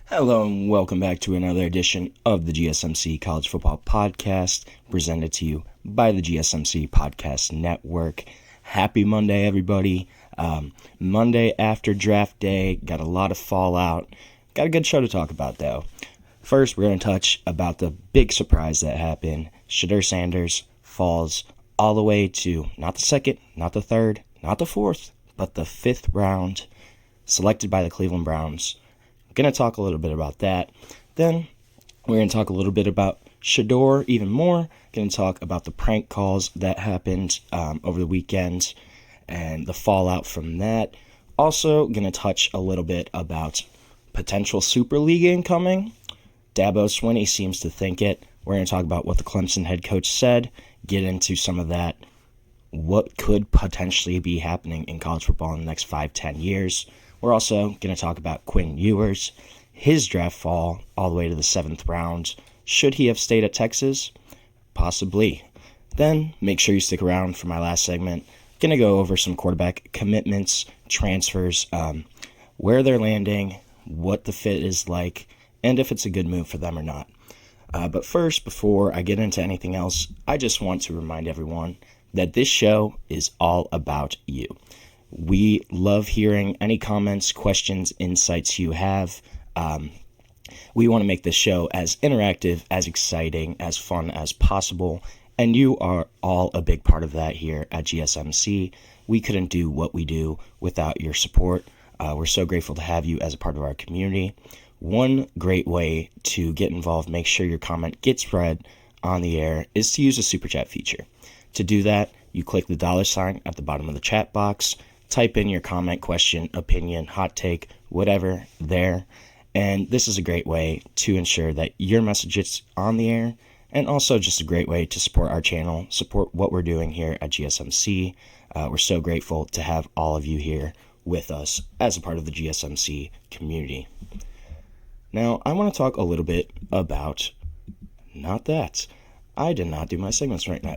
Hello and welcome back to another edition of the GSMC College Football Podcast, presented to you by the GSMC Podcast Network. Happy Monday, everybody. Monday after draft day, got a lot of fallout. Got a good show to talk about, though. First, we're going to touch about the big surprise that happened. Shedeur Sanders falls all the way to not the second, not the third, not the fourth, but the fifth round, selected by the Cleveland Browns. Going to talk a little bit about that. Then we're going to talk a little bit about Shedeur even more. Going to talk about the prank calls that happened over the weekend and the fallout from that. Also going to touch a little bit about potential Super League incoming. Dabo Swinney seems to think it. We're going to talk about what the Clemson head coach said, get into some of that, what could potentially be happening in college football in the next 5-10 years. We're also going to talk about Quinn Ewers, his draft fall all the way to the 7th round. Should he have stayed at Texas? Possibly. Then make sure you stick around for my last segment. Going to go over some quarterback commitments, transfers, where they're landing, what the fit is like, and if it's a good move for them or not. But first, before I get into anything else, I just want to remind everyone that this show is all about you. We love hearing any comments, questions, insights you have. We want to make this show as interactive, as exciting, as fun as possible, and you are all a big part of that here at GSMC. We couldn't do what we do without your support. We're so grateful to have you as a part of our community. One great way to get involved, make sure your comment gets read on the air, is to use the Super Chat feature. To do that, you click the $ at the bottom of the chat box, type in your comment, question, opinion, hot take, whatever there. And this is a great way to ensure that your message gets on the air, and also just a great way to support our channel, support what we're doing here at GSMC. We're so grateful to have all of you here with us as a part of the GSMC community. Now, I want to talk a little bit about, not that, I did not do my segments right now.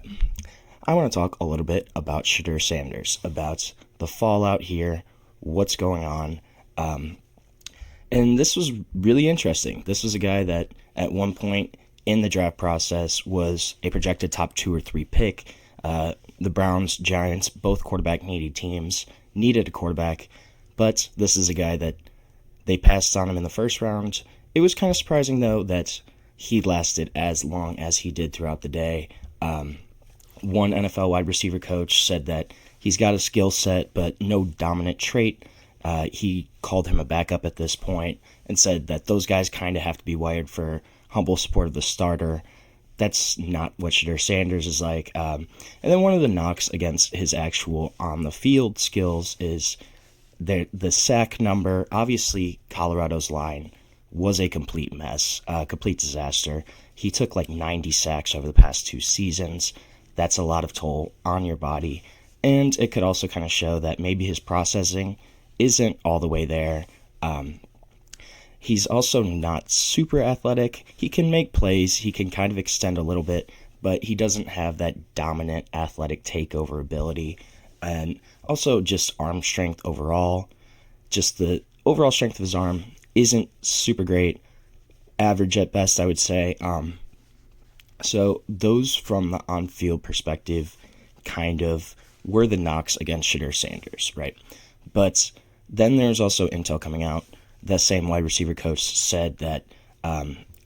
I want to talk a little bit about Shedeur Sanders, about the fallout here, what's going on. And this was really interesting. This was a guy that at one point in the draft process was a projected top 2 or 3 pick. The Browns, Giants, both quarterback needy teams needed a quarterback, but this is a guy that they passed on him in the first round. It was kind of surprising, though, that he lasted as long as he did throughout the day. One NFL wide receiver coach said that he's got a skill set, but no dominant trait. He called him a backup at this point and said that those guys kind of have to be wired for humble support of the starter. That's not what Shedeur Sanders is like. And then one of the knocks against his actual on-the-field skills is the sack number. Obviously, Colorado's line was a complete mess, complete disaster. He took like 90 sacks over the past 2 seasons. That's a lot of toll on your body. And it could also kind of show that maybe his processing isn't all the way there. He's also not super athletic. He can make plays. He can kind of extend a little bit, but he doesn't have that dominant athletic takeover ability. And also just arm strength overall. Just the overall strength of his arm isn't super great. Average at best, I would say. So those from the on-field perspective kind of were the knocks against Shedeur Sanders, right? But then there's also intel coming out. The same wide receiver coach said that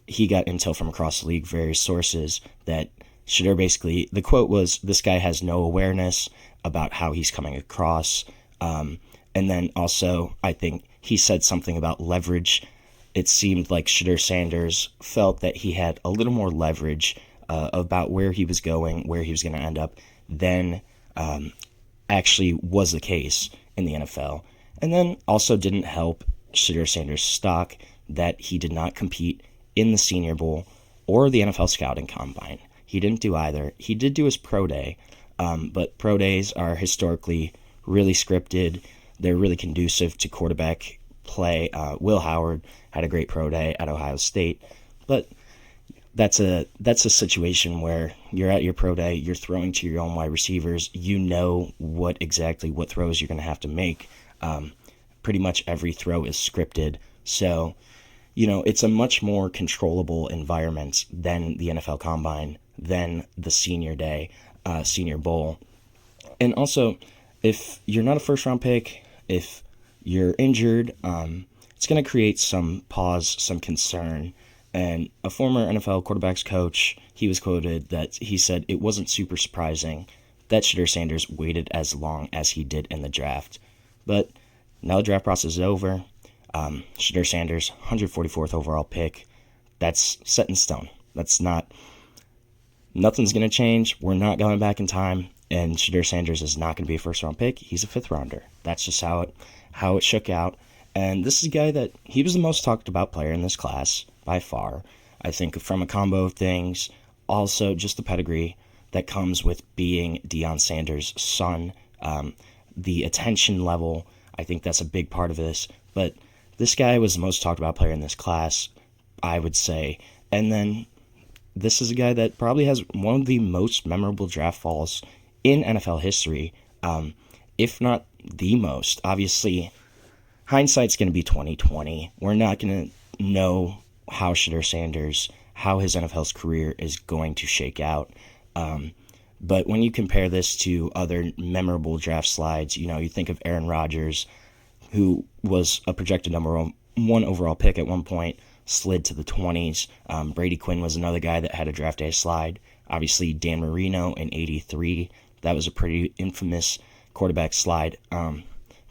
he got intel from across the league, various sources, that Shedeur basically, the quote was, "This guy has no awareness about how he's coming across." And then also, I think he said something about leverage. It seemed like Shedeur Sanders felt that he had a little more leverage about where he was going, where he was going to end up, than actually was the case in the NFL. And then also didn't help Shedeur Sanders' stock that he did not compete in the Senior Bowl or the NFL Scouting Combine. He didn't do either. He did do his pro day, but pro days are historically really scripted. They're really conducive to quarterback play. Will Howard had a great pro day at Ohio State, but that's a situation where you're at your pro day, you're throwing to your own wide receivers, you know what throws you're going to have to make. Pretty much every throw is scripted, so it's a much more controllable environment than the NFL Combine, than the senior day, Senior Bowl. And also, if you're not a first-round pick, if you're injured, it's going to create some pause, some concern. And a former NFL quarterbacks coach, he was quoted that he said it wasn't super surprising that Shedeur Sanders waited as long as he did in the draft. But now the draft process is over. Shedeur Sanders, 144th overall pick. That's set in stone. Nothing's going to change. We're not going back in time. And Shedeur Sanders is not going to be a first-round pick. He's a fifth-rounder. That's just how it shook out. And this is a guy that he was the most talked about player in this class by far. I think from a combo of things, also just the pedigree that comes with being Deion Sanders' son, the attention level. I think that's a big part of this. But this guy was the most talked about player in this class, I would say. And then this is a guy that probably has one of the most memorable draft falls in NFL history, if not the most. Obviously, hindsight's going to be 2020. We're not going to know how Shedeur Sanders, how his NFL's career is going to shake out. But when you compare this to other memorable draft slides, you think of Aaron Rodgers, who was a projected number one overall pick at one point, slid to the 20s. Brady Quinn was another guy that had a draft day slide. Obviously, Dan Marino in 83. That was a pretty infamous quarterback slide.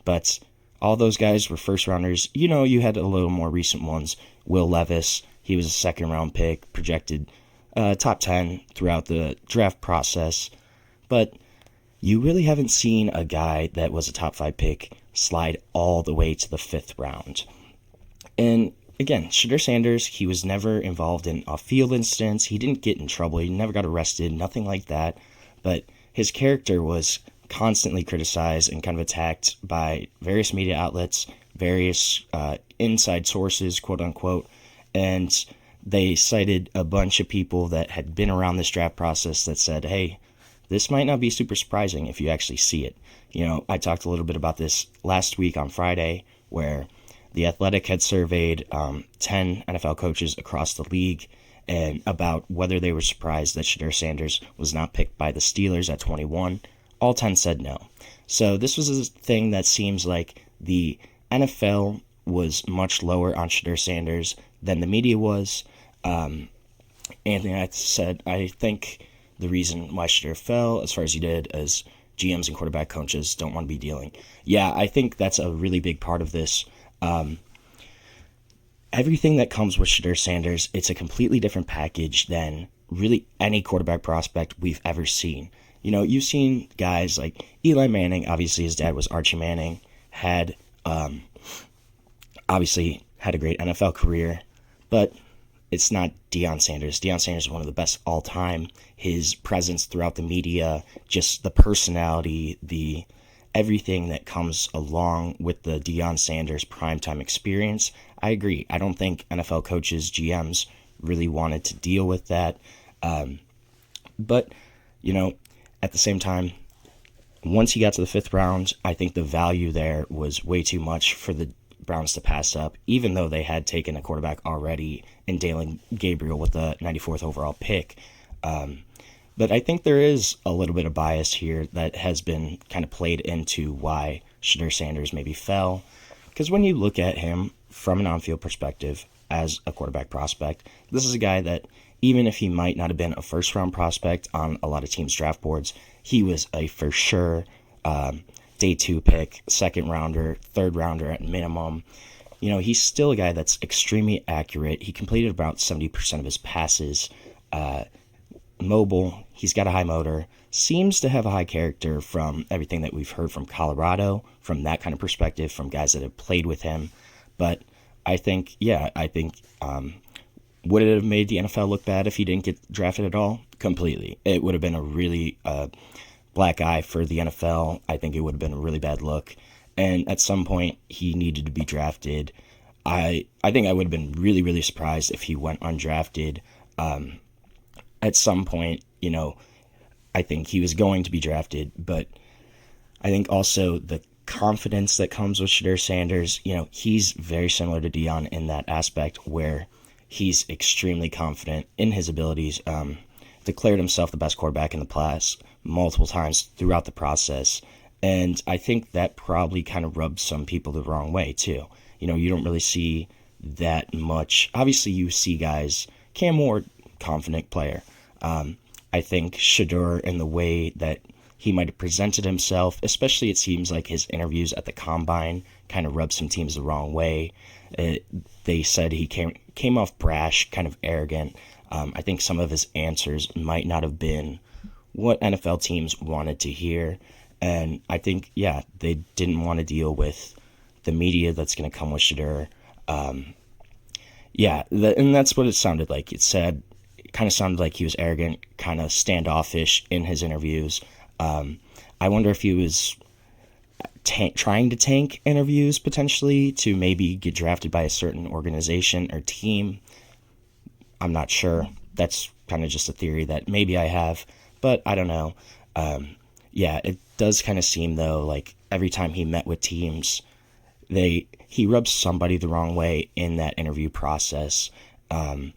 But all those guys were first rounders. You had a little more recent ones. Will Levis, he was a second round pick, projected top 10 throughout the draft process. But you really haven't seen a guy that was a top 5 pick slide all the way to the 5th round. And again, Shedeur Sanders, he was never involved in off-field incidents. He didn't get in trouble. He never got arrested, nothing like that. But his character was constantly criticized and kind of attacked by various media outlets, various inside sources, quote unquote, and they cited a bunch of people that had been around this draft process that said, hey, this might not be super surprising if you actually see it. I talked a little bit about this last week on Friday, where The Athletic had surveyed 10 NFL coaches across the league and about whether they were surprised that Shedeur Sanders was not picked by the Steelers at 21. All 10 said no. So this was a thing that seems like the NFL was much lower on Shedeur Sanders than the media was. Anthony, I think the reason why Shedeur fell as far as he did is GMs and quarterback coaches don't want to be dealing. Yeah, I think that's a really big part of this. Everything that comes with Shedeur Sanders, it's a completely different package than really any quarterback prospect we've ever seen. You've seen guys like Eli Manning. Obviously, his dad was Archie Manning. Obviously had a great NFL career, but it's not Deion Sanders. Deion Sanders is one of the best all time. His presence throughout the media, just the personality, the everything that comes along with the Deion Sanders primetime experience. I agree. I don't think NFL coaches, GMs really wanted to deal with that. But, at the same time, once he got to the 5th round, I think the value there was way too much for the Browns to pass up, even though they had taken a quarterback already in Dalen Gabriel with the 94th overall pick. But I think there is a little bit of bias here that has been kind of played into why Shedeur Sanders maybe fell. Because when you look at him from an on-field perspective as a quarterback prospect, this is a guy that, even if he might not have been a first-round prospect on a lot of teams' draft boards, he was a for sure day 2 pick, second rounder, third rounder at minimum. He's still a guy that's extremely accurate. He completed about 70% of his passes. Mobile, he's got a high motor, seems to have a high character from everything that we've heard from Colorado, from that kind of perspective, from guys that have played with him. But I think, would it have made the NFL look bad if he didn't get drafted at all? Completely. It would have been a really black eye for the NFL. I think it would have been a really bad look. And at some point, he needed to be drafted. I think I would have been really, really surprised if he went undrafted. At some point, I think he was going to be drafted, but I think also the confidence that comes with Shedeur Sanders, he's very similar to Deion in that aspect where he's extremely confident in his abilities, declared himself the best quarterback in the class multiple times throughout the process. And I think that probably kind of rubs some people the wrong way, too. You don't really see that much. Obviously, you see guys, Cam Ward, confident player. I think Shedeur, in the way that he might have presented himself, especially it seems like his interviews at the Combine kind of rubbed some teams the wrong way. They said he came off brash, kind of arrogant. I think some of his answers might not have been what NFL teams wanted to hear. And I think, they didn't want to deal with the media that's going to come with Shedeur. And that's what it sounded like. It kind of sounded like he was arrogant, kind of standoffish in his interviews. I wonder if he was trying to tank interviews potentially to maybe get drafted by a certain organization or team. I'm not sure. That's kind of just a theory that maybe I have, but I don't know. It does kind of seem, though, like every time he met with teams, he rubs somebody the wrong way in that interview process. And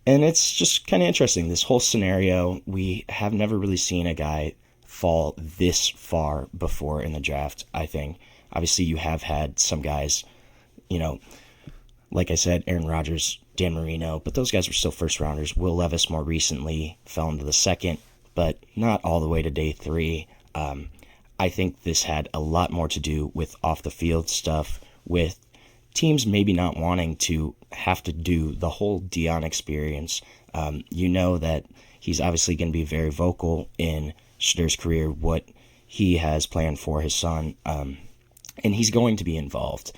it's just kind of interesting. This whole scenario, we have never really seen a guy fall this far before in the draft, I think. Obviously, you have had some guys, like I said, Aaron Rodgers, Dan Marino, but those guys were still first rounders. Will Levis more recently fell into the second, but not all the way to day 3. I think this had a lot more to do with off-the-field stuff, with teams maybe not wanting to have to do the whole Deion experience. That he's obviously going to be very vocal in Shedeur's career, what he has planned for his son, and he's going to be involved.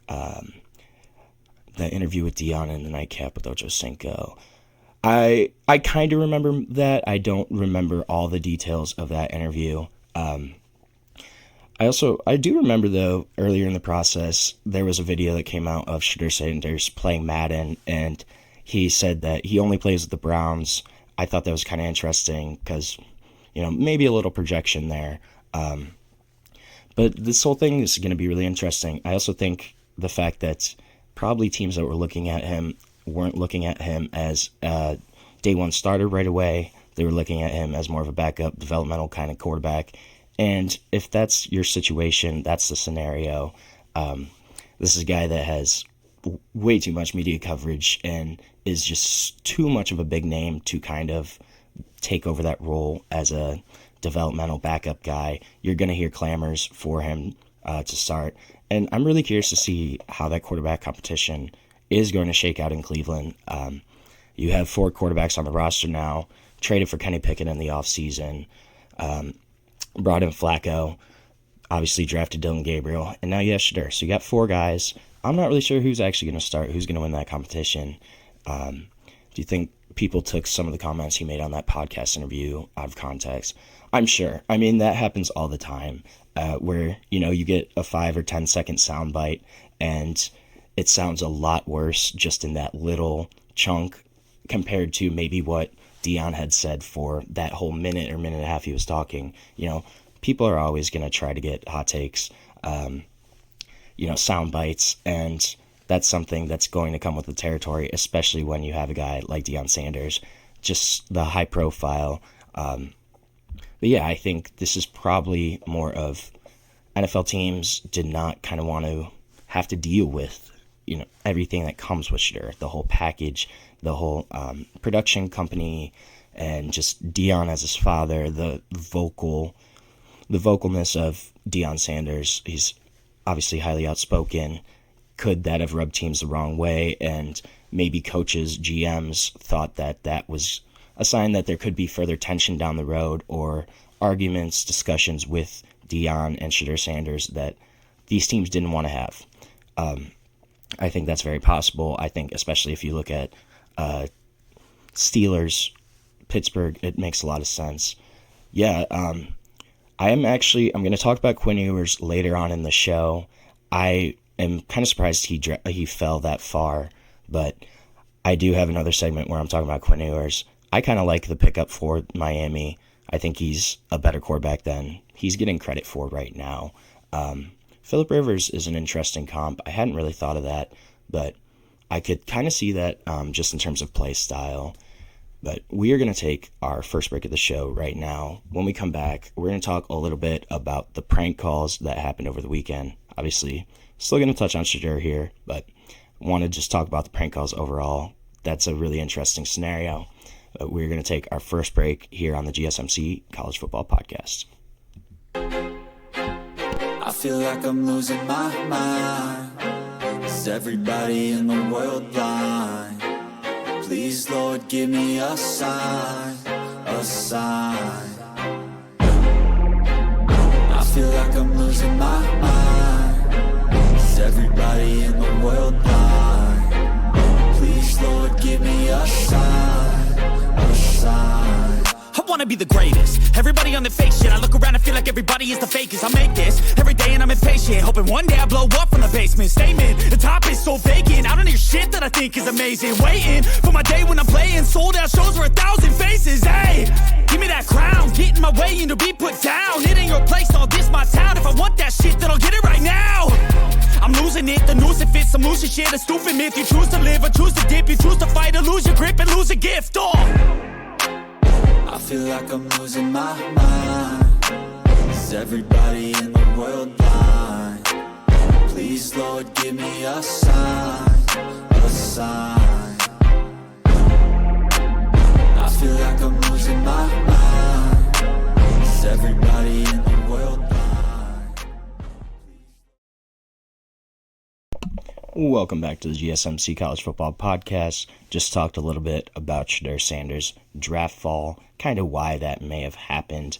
The interview with Deion in the nightcap with Ocho Cinco, I kind of remember that. I don't remember all the details of that interview. I do remember, though, earlier in the process, there was a video that came out of Shedeur Sanders playing Madden, and he said that he only plays with the Browns. I thought that was kind of interesting because, maybe a little projection there. But this whole thing is going to be really interesting. I also think the fact that probably teams that were looking at him weren't looking at him as a day one starter right away. They were looking at him as more of a backup, developmental kind of quarterback. And if that's your situation, that's the scenario. This is a guy that has way too much media coverage and is just too much of a big name to kind of take over that role as a developmental backup guy. You're going to hear clamors for him to start. And I'm really curious to see how that quarterback competition is going to shake out in Cleveland. You have 4 quarterbacks on the roster now, traded for Kenny Pickett in the offseason, brought in Flacco, obviously drafted Dylan Gabriel, and now you have Shedeur. So you got 4 guys. I'm not really sure who's actually going to start, who's going to win that competition. Do you think people took some of the comments he made on that podcast interview out of context? I'm sure. I mean, that happens all the time, where, you get a 5 or 10 second soundbite, and it sounds a lot worse just in that little chunk compared to maybe what Deion had said for that whole minute or minute and a half he was talking. People are always going to try to get hot takes, sound bites, and that's something that's going to come with the territory, especially when you have a guy like Deion Sanders, just the high profile. But yeah, I think this is probably more of NFL teams did not kind of want to have to deal with, everything that comes with Shedeur, the whole package, the whole production company, and just Deion as his father, the vocalness of Deion Sanders. He's obviously highly outspoken. Could that have rubbed teams the wrong way? And maybe coaches, GMs thought that was a sign that there could be further tension down the road, or arguments, discussions with Deion and Shedeur Sanders that these teams didn't want to have. I think that's very possible. I think especially if you look at Steelers, Pittsburgh, it makes a lot of sense. Yeah, I'm going to talk about Quinn Ewers later on in the show. I am kind of surprised he fell that far, but I do have another segment where I'm talking about Quinn Ewers. I kind of like the pickup for Miami. I think he's a better quarterback than he's getting credit for right now. Phillip Rivers is an interesting comp. I hadn't really thought of that, but I could kind of see that just in terms of play style. But we are going to take our first break of the show right now. When we come back, we're going to talk a little bit about the prank calls that happened over the weekend. Obviously, still going to touch on Shedeur here, but want to just talk about the prank calls overall. That's a really interesting scenario. We're going to take our first break here on the GSMC College Football Podcast. I feel like I'm losing my mind. Is everybody in the world blind? Please, Lord, give me a sign, a sign. I feel like I'm losing my mind. Is everybody in the world blind? Please, Lord, give me a sign, a sign. I wanna be the greatest. Everybody on the fake shit. I look around and feel like everybody is the fakest. I make this every day and I'm impatient, hoping one day I blow up from the basement. Statement, the top is so vacant. I don't hear shit that I think is amazing. Waiting for my day when I'm playing sold out shows for 1,000 faces. Hey, give me that crown, get in my way and to be put down. It ain't your place, all this my town. If I want that shit, then I'll get it right now. I'm losing it, the noose it fits, some losing shit, a stupid myth. You choose to live or choose to dip, you choose to fight or lose your grip and lose a gift. I feel like I'm losing my mind. Is everybody in the world blind? Please, Lord, give me a sign, a sign. I feel like I'm losing my mind. Is everybody in the world blind? Welcome back to the GSMC College Football Podcast. Just talked a little bit about Shedeur Sanders' draft fall, kind of why that may have happened.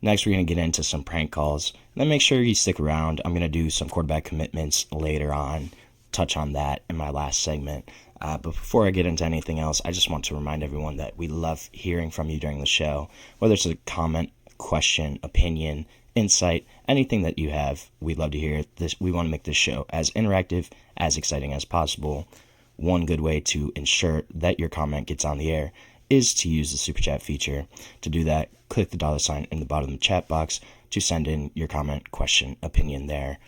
Next, we're going to get into some prank calls. Then make sure you stick around. I'm going to do some quarterback commitments later on, touch on that in my last segment. But before I get into anything else, I just want to remind everyone that we love hearing from you during the show, whether it's a comment, question, opinion, insight, anything that you have. We'd love to hear this. We want to make this show as interactive, as exciting as possible. One good way to ensure that your comment gets on the air is to use the super chat feature. To do that, click the $ in the bottom of the chat box to send in your comment, question, opinion there.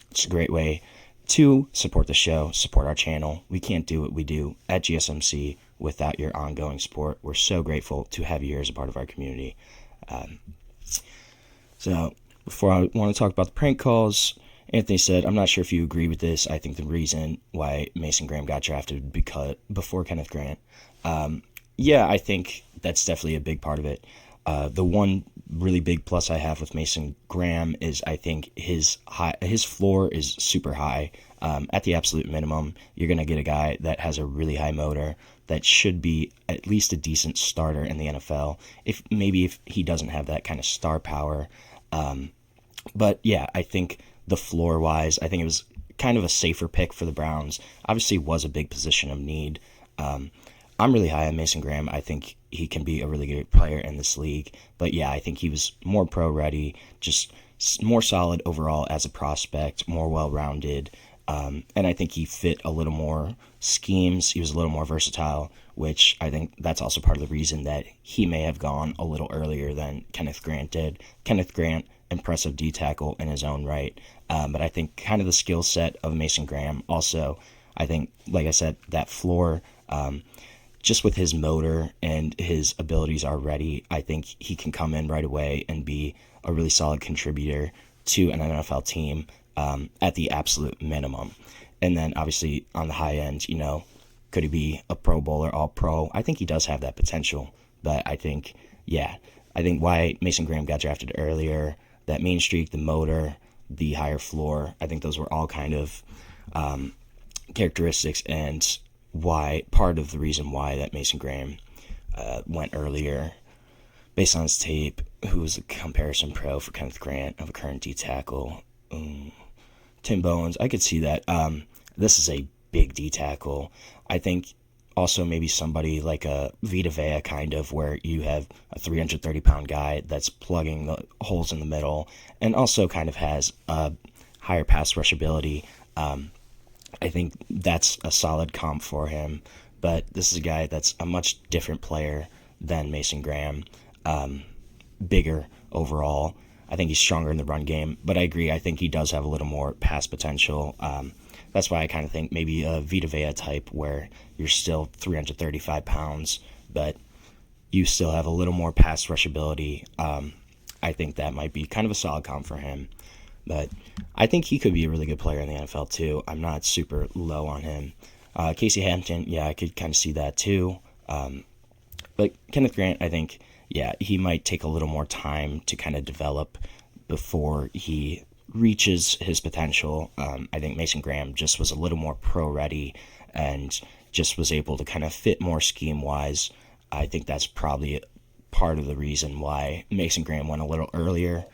It's a great way to support the show, support our channel. We can't do what we do at GSMC without your ongoing support. We're so grateful to have you here as a part of our community. So before I want to talk about the prank calls, Anthony said, I'm not sure if you agree with this. I think the reason why Mason Graham got drafted before Kenneth Grant. Yeah, I think that's definitely a big part of it. The one really big plus I have with Mason Graham is I think his floor is super high. At the absolute minimum, you're going to get a guy that has a really high motor that should be at least a decent starter in the NFL. If he doesn't have that kind of star power. But yeah, I think the floor wise, I think it was kind of a safer pick for the Browns. Obviously was a big position of need. I'm really high on Mason Graham. I think he can be a really good player in this league. But yeah, I think he was more pro ready, just more solid overall as a prospect, more well-rounded. And I think he fit a little more schemes. He was a little more versatile, which I think that's also part of the reason that he may have gone a little earlier than Kenneth Grant did. Kenneth Grant, impressive D-tackle in his own right. But I think kind of the skill set of Mason Graham also, I think, like I said, that floor, just with his motor and his abilities already, I think he can come in right away and be a really solid contributor to an NFL team at the absolute minimum. And then obviously on the high end, could he be a Pro Bowler, All-Pro? I think he does have that potential. But I think why Mason Graham got drafted earlier, that mean streak, the motor, the higher floor, I think those were all kind of characteristics and part of the reason why that Mason Graham went earlier. Based on his tape, who was a comparison pro for Kenneth Grant of a current D-tackle. Tim Bowens, I could see that. This is a big D-tackle. I think also maybe somebody like a Vita Vea kind of, where you have a 330-pound guy that's plugging the holes in the middle and also kind of has a higher pass rush ability. I think that's a solid comp for him. But this is a guy that's a much different player than Mason Graham. Bigger overall. I think he's stronger in the run game, but I agree. I think he does have a little more pass potential. That's why I kind of think maybe a Vita Vea type where you're still 335 pounds, but you still have a little more pass rush ability. I think that might be kind of a solid comp for him. But I think he could be a really good player in the NFL too. I'm not super low on him. Casey Hampton, yeah, I could kind of see that too. But Kenneth Grant, I think, yeah, he might take a little more time to kind of develop before he reaches his potential. I think Mason Graham just was a little more pro-ready and just was able to kind of fit more scheme-wise. I think that's probably part of the reason why Mason Graham went a little earlier.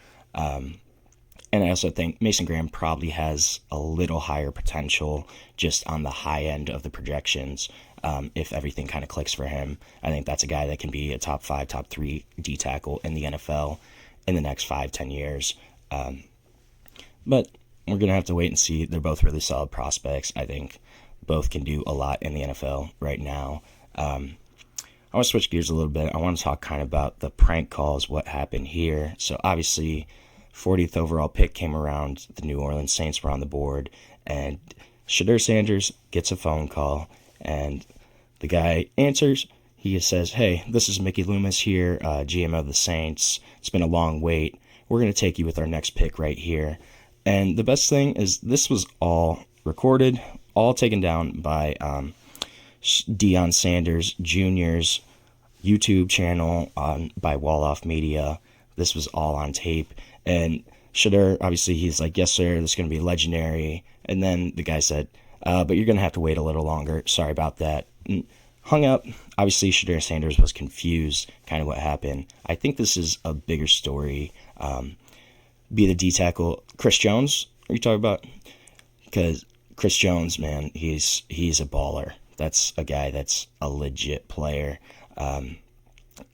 And I also think Mason Graham probably has a little higher potential just on the high end of the projections. If everything kind of clicks for him, I think that's a guy that can be a top 5, top 3 D tackle in the NFL in the next 5-10 years. But we're going to have to wait and see. They're both really solid prospects. I think both can do a lot in the NFL right now. I want to switch gears a little bit. I want to talk kind of about the prank calls, what happened here. So obviously, 40th overall pick came around. The New Orleans Saints were on the board, and Shedeur Sanders gets a phone call, and the guy answers. He says, "Hey, this is Mickey Loomis here, GM of the Saints. It's been a long wait. We're going to take you with our next pick right here." And the best thing is this was all recorded, all taken down by Deion Sanders Jr.'s YouTube channel by Wall-Off Media. This was all on tape. And Shedeur, obviously, he's like, "Yes, sir, this is going to be legendary." And then the guy said, "But you're going to have to wait a little longer. Sorry about that." And hung up. Obviously, Shedeur Sanders was confused, kind of what happened. I think this is a bigger story. Be the D tackle. Chris Jones, are you talking about? Because Chris Jones, man, he's a baller. That's a guy that's a legit player.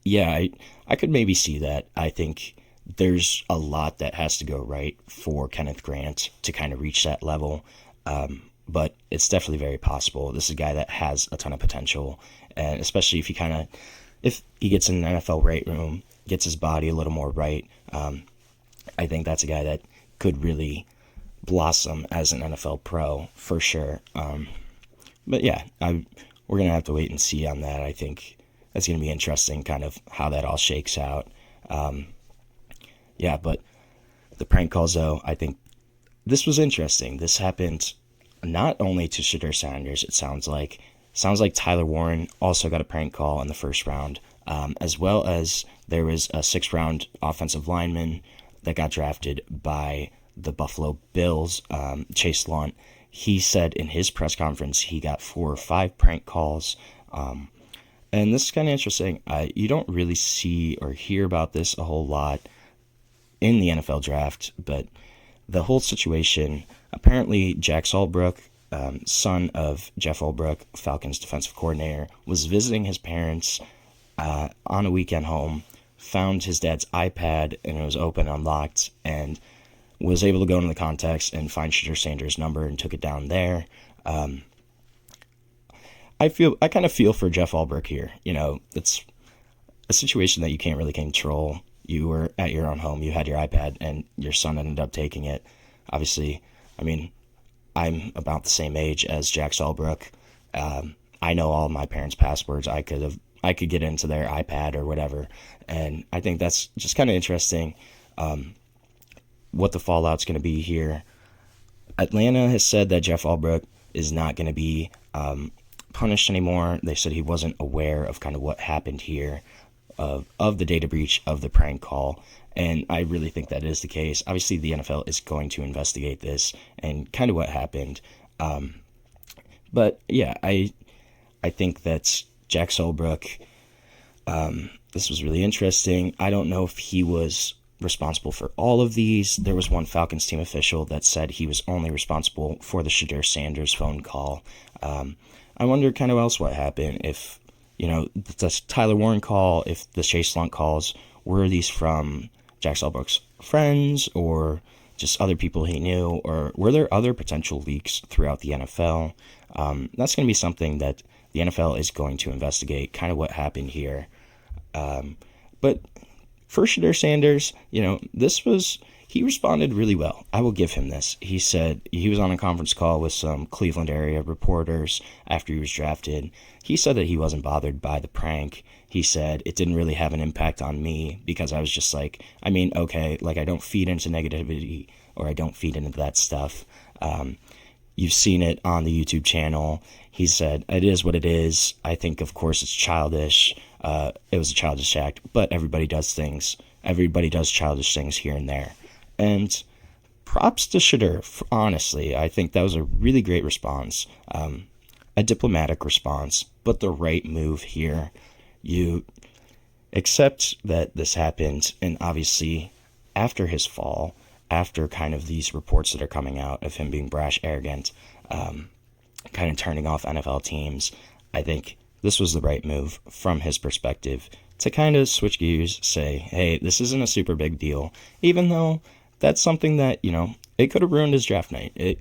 Yeah, I could maybe see that. I think there's a lot that has to go right for Kenneth Grant to kind of reach that level. But it's definitely very possible. This is a guy that has a ton of potential, and especially if he gets in an NFL weight room, gets his body a little more right, I think that's a guy that could really blossom as an NFL pro for sure. But yeah, we're going to have to wait and see on that. I think that's going to be interesting, kind of how that all shakes out. Yeah, but the prank calls, though, I think this was interesting. This happened not only to Shedeur Sanders, it sounds like Tyler Warren also got a prank call in the first round, as well as there was a 6th-round offensive lineman that got drafted by the Buffalo Bills, Chase Lunt. He said in his press conference he got 4 or 5 prank calls. And this is kind of interesting. You don't really see or hear about this a whole lot in the NFL draft, but the whole situation, apparently Jack Albrook, son of Jeff Albrook, Falcons defensive coordinator, was visiting his parents on a weekend home, found his dad's iPad, and it was open, unlocked, and was able to go into the contacts and find Shedeur Sanders' number and took it down there. I kind of feel for Jeff Albrook here. You know, it's a situation that you can't really control. You were at your own home, you had your iPad, and your son ended up taking it. Obviously, I mean, I'm about the same age as Jack Albrook. I know all my parents' passwords. I could get into their iPad or whatever, and I think that's just kind of interesting. What the fallout's going to be here. Atlanta has said that Jeff Albrook is not going to be punished anymore. They said he wasn't aware of kind of what happened here, of the data breach, of the prank call, and I really think that is the case. Obviously, the NFL is going to investigate this and kind of what happened. But yeah, I think that Jack Albrook, this was really interesting. I don't know if he was responsible for all of these. There was one Falcons team official that said he was only responsible for the Shedeur Sanders phone call. I wonder kind of else what happened, if, you know, the Tyler Warren call, if the Chase Lunt calls, were these from Jack Albrook's friends or just other people he knew, or were there other potential leaks throughout the NFL? That's going to be something that the NFL is going to investigate, kind of what happened here. But for Shedeur Sanders, he responded really well. I will give him this. He said he was on a conference call with some Cleveland area reporters after he was drafted. He said that he wasn't bothered by the prank. He said it didn't really have an impact on me because I was just like, I don't feed into negativity or I don't feed into that stuff. You've seen it on the YouTube channel. He said, it is what it is. I think, of course, it's childish. It was a childish act, but everybody does things. Everybody does childish things here and there. And props to Shedeur, honestly. I think that was a really great response. A diplomatic response, but the right move here. You accept that this happened, and obviously, after his fall, after kind of these reports that are coming out of him being brash, arrogant, kind of turning off NFL teams, I think this was the right move from his perspective to kind of switch gears, say, hey, this isn't a super big deal, even though that's something that, it could have ruined his draft night.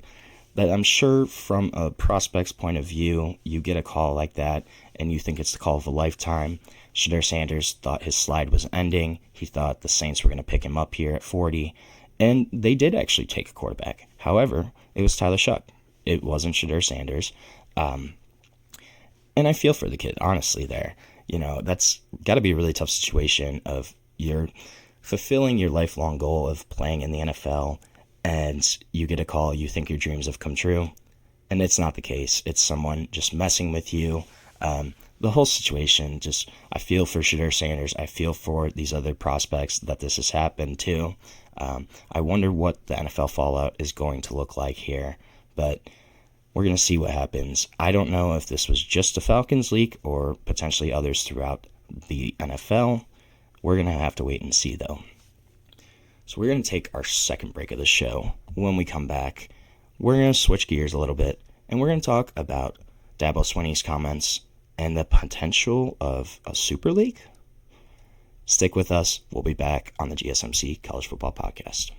That I'm sure from a prospect's point of view, you get a call like that and you think it's the call of a lifetime. Shedeur Sanders thought his slide was ending. He thought the Saints were going to pick him up here at 40. And they did actually take a quarterback. However, it was Tyler Shuck. It wasn't Shedeur Sanders. And I feel for the kid, honestly, there. That's got to be a really tough situation of you're fulfilling your lifelong goal of playing in the NFL, and you get a call, you think your dreams have come true, and it's not the case. It's someone just messing with you. The whole situation, I feel for Shedeur Sanders. I feel for these other prospects that this has happened to. I wonder what the NFL fallout is going to look like here, but we're going to see what happens. I don't know if this was just a Falcons leak or potentially others throughout the NFL. We're going to have to wait and see, though. So we're going to take our second break of the show. When we come back, we're going to switch gears a little bit, and we're going to talk about Dabo Swinney's comments and the potential of a Super League. Stick with us. We'll be back on the GSMC College Football Podcast.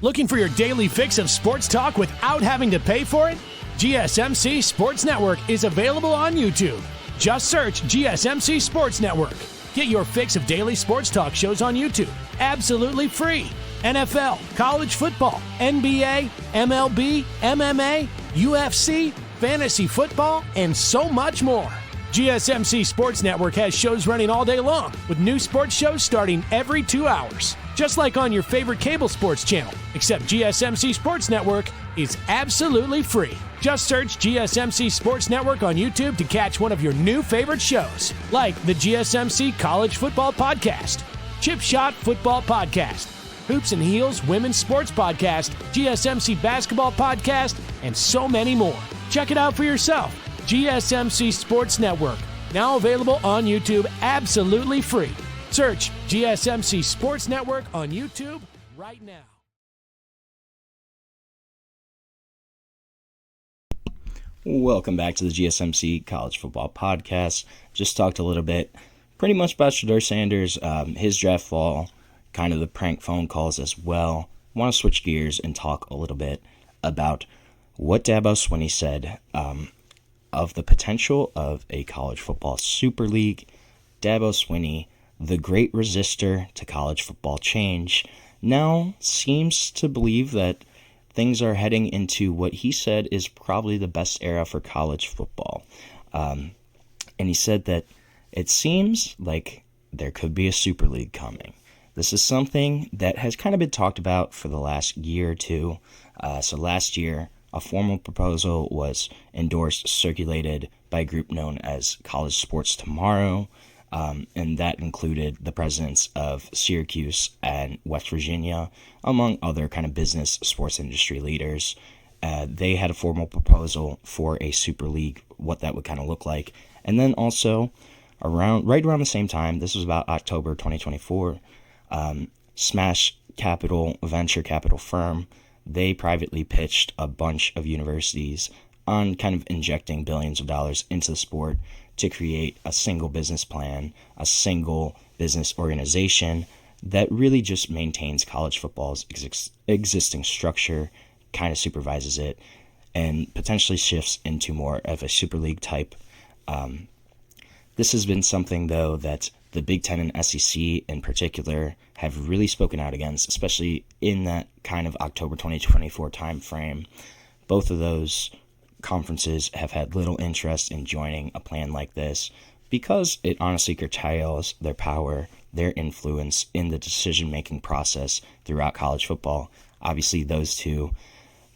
Looking for your daily fix of sports talk without having to pay for it? GSMC Sports Network is available on YouTube. Just search GSMC Sports Network. Get your fix of daily sports talk shows on YouTube, absolutely free. NFL, college football, NBA, MLB, MMA, UFC, fantasy football, and so much more. GSMC Sports Network has shows running all day long, with new sports shows starting every 2 hours. Just like on your favorite cable sports channel, except GSMC Sports Network is absolutely free. Just search GSMC Sports Network on YouTube to catch one of your new favorite shows, like the GSMC College Football Podcast, Chip Shot Football Podcast, Hoops and Heels Women's Sports Podcast, GSMC Basketball Podcast, and so many more. Check it out for yourself. GSMC Sports Network, now available on YouTube absolutely free. Search GSMC Sports Network on YouTube right now. Welcome back to the GSMC College Football Podcast. Just talked a little bit pretty much about Shedeur Sanders, his draft fall, kind of the prank phone calls as well. I want to switch gears and talk a little bit about what Dabo Swinney said of the potential of a college football super league. Dabo Swinney, the great resistor to college football change, now seems to believe that things are heading into what he said is probably the best era for college football. And he said that it seems like there could be a super league coming. This is something that has kind of been talked about for the last year or two. So last year, a formal proposal was endorsed, circulated by a group known as College Sports Tomorrow, and that included the presidents of Syracuse and West Virginia, among other kind of business sports industry leaders. They had a formal proposal for a super league, what that would kind of look like. And then also, right around the same time, this was about October 2024, Smash Capital, venture capital firm, they privately pitched a bunch of universities on kind of injecting billions of dollars into the sport to create a single business plan, a single business organization that really just maintains college football's existing structure, kind of supervises it, and potentially shifts into more of a super league type. This has been something, though, that the Big Ten and SEC in particular have really spoken out against, especially in that kind of October 2024 time frame. Both of those conferences have had little interest in joining a plan like this because it honestly curtails their power, their influence in the decision-making process throughout college football. Obviously, those two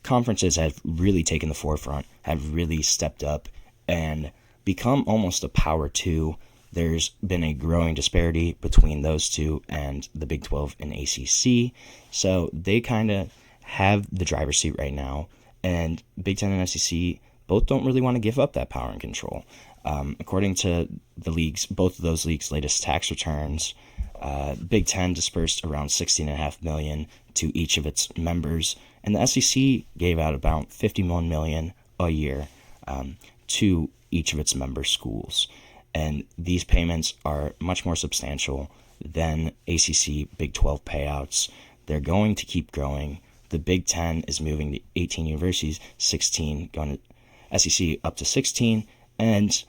conferences have really taken the forefront, have really stepped up, and become almost a power two. There's been a growing disparity between those two and the Big 12 and ACC, so they kind of have the driver's seat right now, and Big Ten and SEC both don't really want to give up that power and control. According to the leagues, both of those leagues' latest tax returns, Big Ten dispersed around $16.5 million to each of its members, and the SEC gave out about $51 million a year to each of its member schools. And these payments are much more substantial than ACC Big 12 payouts. They're going to keep growing. The Big Ten is moving to 18 universities, 16 going to SEC up to 16, and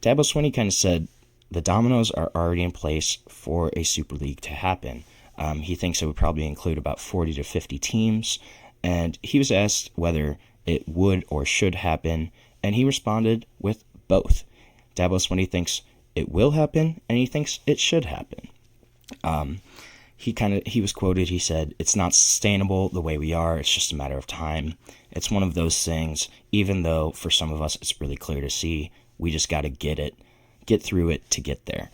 Dabo Swinney kind of said the dominoes are already in place for a Super League to happen. He thinks it would probably include about 40 to 50 teams, and he was asked whether it would or should happen, and he responded with both. Dabo Swinney thinks it will happen, and he thinks it should happen. He was quoted, he said, "It's not sustainable the way we are, it's just a matter of time. It's one of those things, even though for some of us it's really clear to see, we just got to get through it to get there."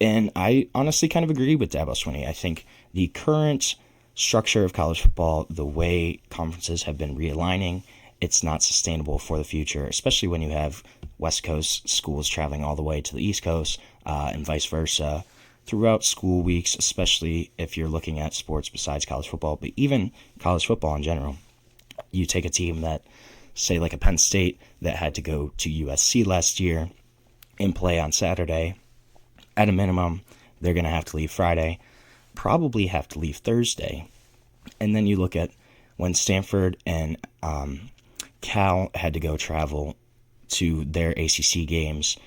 And I honestly kind of agree with Dabo Swinney. I think the current structure of college football, the way conferences have been realigning, it's not sustainable for the future, especially when you have West Coast schools traveling all the way to the East Coast and vice versa throughout school weeks, especially if you're looking at sports besides college football, but even college football in general. You take a team that, say like a Penn State, that had to go to USC last year and play on Saturday. At a minimum, they're going to have to leave Friday, probably have to leave Thursday. And then you look at when Stanford and Cal had to go travel to their ACC games,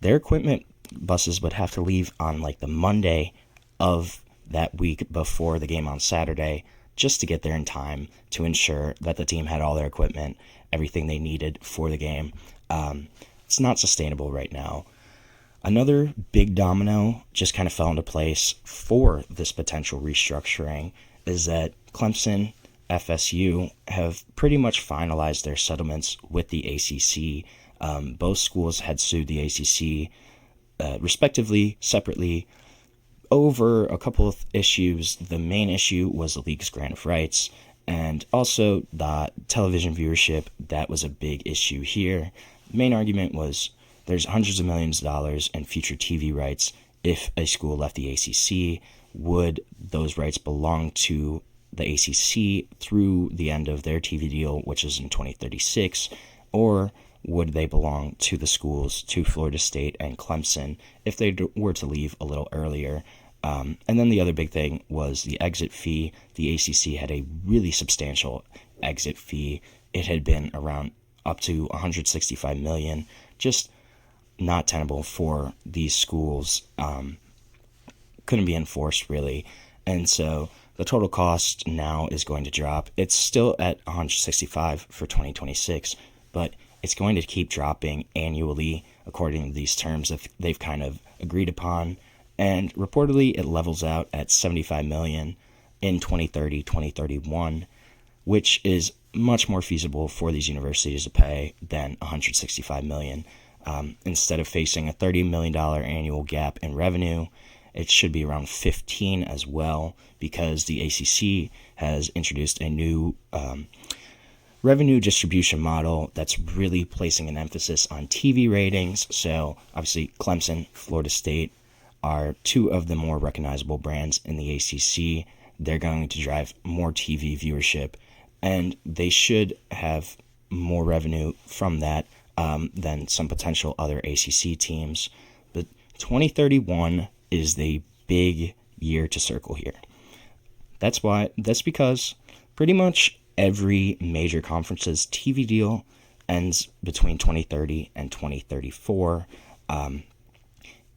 their equipment buses would have to leave on like the Monday of that week before the game on Saturday just to get there in time to ensure that the team had all their equipment, everything they needed for the game. It's not sustainable right now. Another big domino just kind of fell into place for this potential restructuring is that Clemson, FSU have pretty much finalized their settlements with the ACC. Both schools had sued the ACC respectively, separately, over a couple of issues. The main issue was the league's grant of rights, and also the television viewership. That was a big issue here. The main argument was there's hundreds of millions of dollars in future TV rights. If a school left the ACC, would those rights belong to the ACC through the end of their TV deal, which is in 2036, or would they belong to the schools, to Florida State and Clemson, if they were to leave a little earlier? And then the other big thing was the exit fee. The ACC had a really substantial exit fee. It had been around up to $165 million, just not tenable for these schools. Couldn't be enforced, really. And so the total cost now is going to drop. It's still at $165 for 2026, but it's going to keep dropping annually according to these terms that they've kind of agreed upon. And reportedly, it levels out at $75 million in 2030, 2031, which is much more feasible for these universities to pay than $165 million. Instead of facing a $30 million annual gap in revenue, it should be around 15 as well, because the ACC has introduced a new revenue distribution model that's really placing an emphasis on TV ratings. So obviously Clemson, Florida State are two of the more recognizable brands in the ACC. They're going to drive more TV viewership, and they should have more revenue from that than some potential other ACC teams. But 2031 is the big year to circle here. That's because pretty much every major conference's TV deal ends between 2030 and 2034.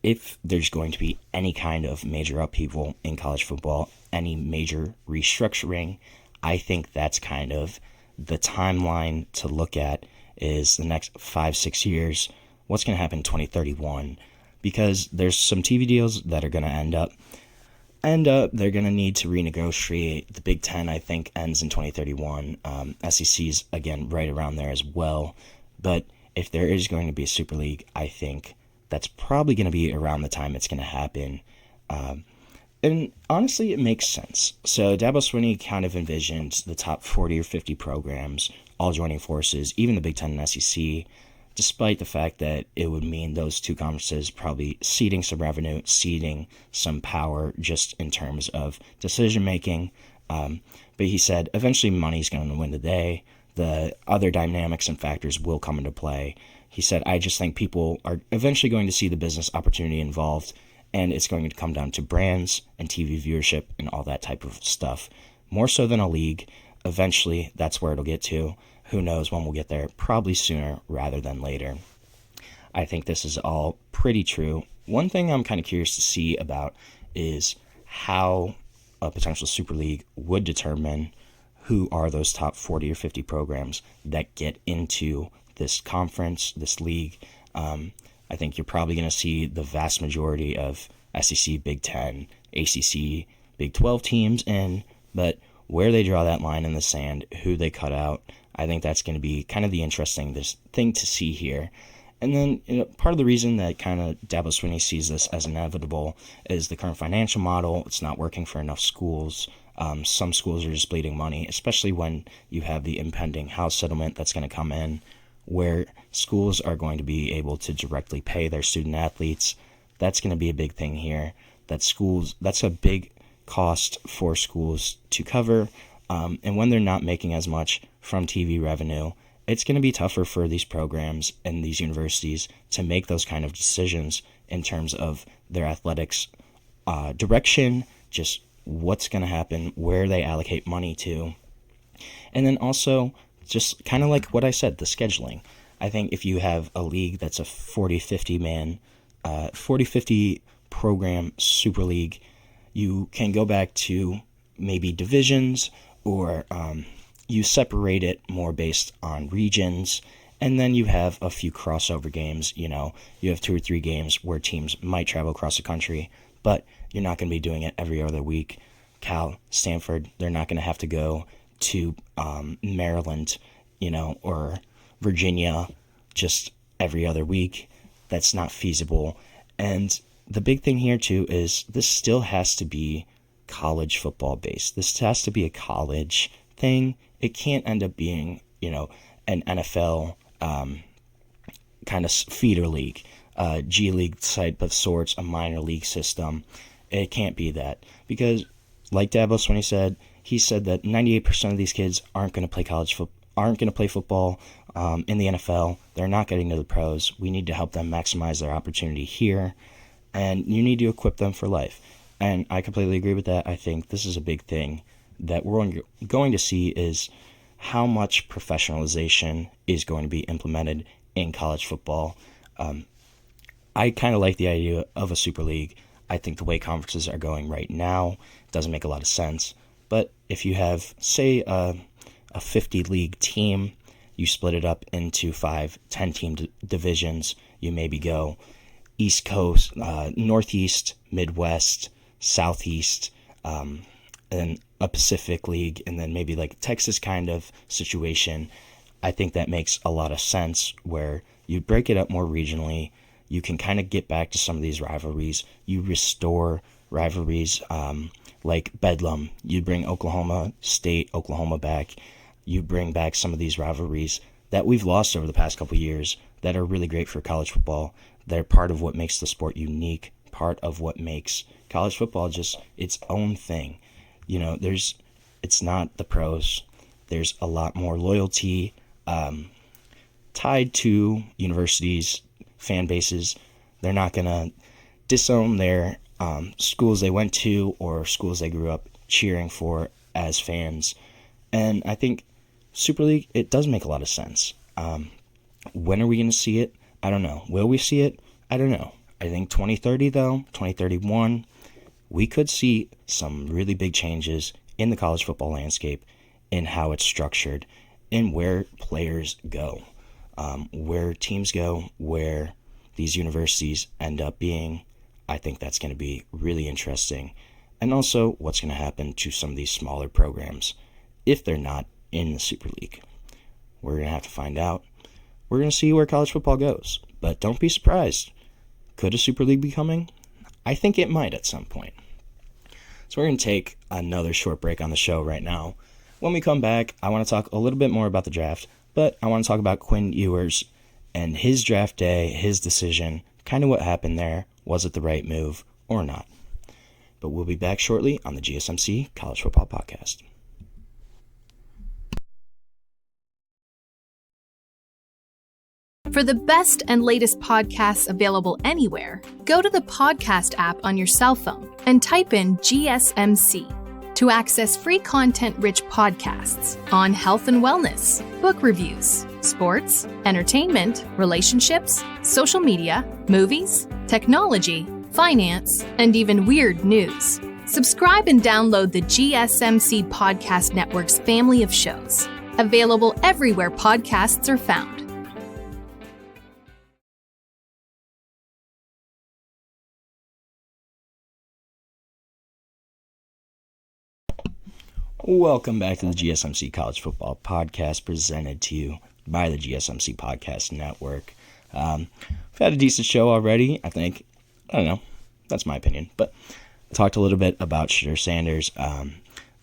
if there's going to be any kind of major upheaval in college football, any major restructuring, I think that's kind of the timeline to look at is the next 5-6 years. What's going to happen in 2031? Because there's some TV deals that are going to end up. They're going to need to renegotiate. The Big Ten, I think, ends in 2031. SEC's, again, right around there as well. But if there is going to be a Super League, I think that's probably going to be around the time it's going to happen. And honestly, it makes sense. So Dabo Swinney kind of envisioned the top 40 or 50 programs all joining forces, even the Big Ten and SEC, despite the fact that it would mean those two conferences probably ceding some revenue, ceding some power just in terms of decision-making. But he said eventually money's going to win the day. The other dynamics and factors will come into play. He said, I just think people are eventually going to see the business opportunity involved, and it's going to come down to brands and TV viewership and all that type of stuff. More so than a league. Eventually, that's where it'll get to. Who knows when we'll get there? Probably sooner rather than later. I think this is all pretty true. One thing I'm kind of curious to see about is how a potential Super League would determine who are those top 40 or 50 programs that get into this conference, this league. I think you're probably going to see the vast majority of SEC, Big Ten, ACC, Big 12 teams in, but where they draw that line in the sand, who they cut out, I think that's going to be kind of the interesting thing to see here. And then part of the reason that kind of Dabo Swinney sees this as inevitable is the current financial model. It's not working for enough schools. Some schools are just bleeding money, especially when you have the impending House settlement that's going to come in, where schools are going to be able to directly pay their student athletes. That's going to be a big thing here. That's a big cost for schools to cover. And when they're not making as much from TV revenue, it's going to be tougher for these programs and these universities to make those kind of decisions in terms of their athletics direction, just what's going to happen, where they allocate money to. And then also, just kind of like what I said, the scheduling. I think if you have a league that's a 40-50 program Super League, you can go back to maybe divisions, or you separate it more based on regions, and then you have a few crossover games. You have 2 or 3 games where teams might travel across the country, but you're not going to be doing it every other week. Cal, Stanford, they're not going to have to go to Maryland, or Virginia just every other week. That's not feasible. And the big thing here too is this still has to be college football based. This has to be a college thing. It can't end up being, an NFL kind of feeder league, G League type of sorts, a minor league system. It can't be that, because like Dabo Swinney said, he said that 98% of these kids aren't going to play football in the NFL. They're not getting to the pros. We need to help them maximize their opportunity here, and you need to equip them for life. And I completely agree with that. I think this is a big thing that we're going to see is how much professionalization is going to be implemented in college football. I kind of like the idea of a Super League. I think the way conferences are going right now doesn't make a lot of sense. But if you have, say, a 50-league team, you split it up into 5 10-team divisions. You maybe go East Coast, Northeast, Midwest, Southeast, and a Pacific League, and then maybe like Texas kind of situation. I think that makes a lot of sense, where you break it up more regionally. You can kind of get back to some of these rivalries. You restore rivalries like Bedlam. You bring Oklahoma State, Oklahoma back. You bring back some of these rivalries that we've lost over the past couple of years that are really great for college football. They're part of what makes the sport unique, part of what makes college football just its own thing. It's not the pros. There's a lot more loyalty tied to universities, fan bases. They're not going to disown their schools they went to or schools they grew up cheering for as fans. And I think Super League, it does make a lot of sense. When are we going to see it? I don't know. Will we see it? I don't know. I think 2030, though, 2031, we could see some really big changes in the college football landscape, in how it's structured, in where players go, where teams go, where these universities end up being. I think that's going to be really interesting. And also what's going to happen to some of these smaller programs if they're not in the Super League. We're going to have to find out. We're going to see where college football goes. But don't be surprised. Could a Super League be coming? I think it might at some point. So we're going to take another short break on the show right now. When we come back, I want to talk a little bit more about the draft, but I want to talk about Quinn Ewers and his draft day, his decision, kind of what happened there. Was it the right move or not? But we'll be back shortly on the GSMC College Football Podcast. For the best and latest podcasts available anywhere, go to the podcast app on your cell phone and type in GSMC to access free content-rich podcasts on health and wellness, book reviews, sports, entertainment, relationships, social media, movies, technology, finance, and even weird news. Subscribe and download the GSMC Podcast Network's family of shows, available everywhere podcasts are found. Welcome back to the GSMC College Football Podcast, presented to you by the GSMC Podcast Network. We've had a decent show already, I think. I don't know. That's my opinion. But I talked a little bit about Shedeur Sanders.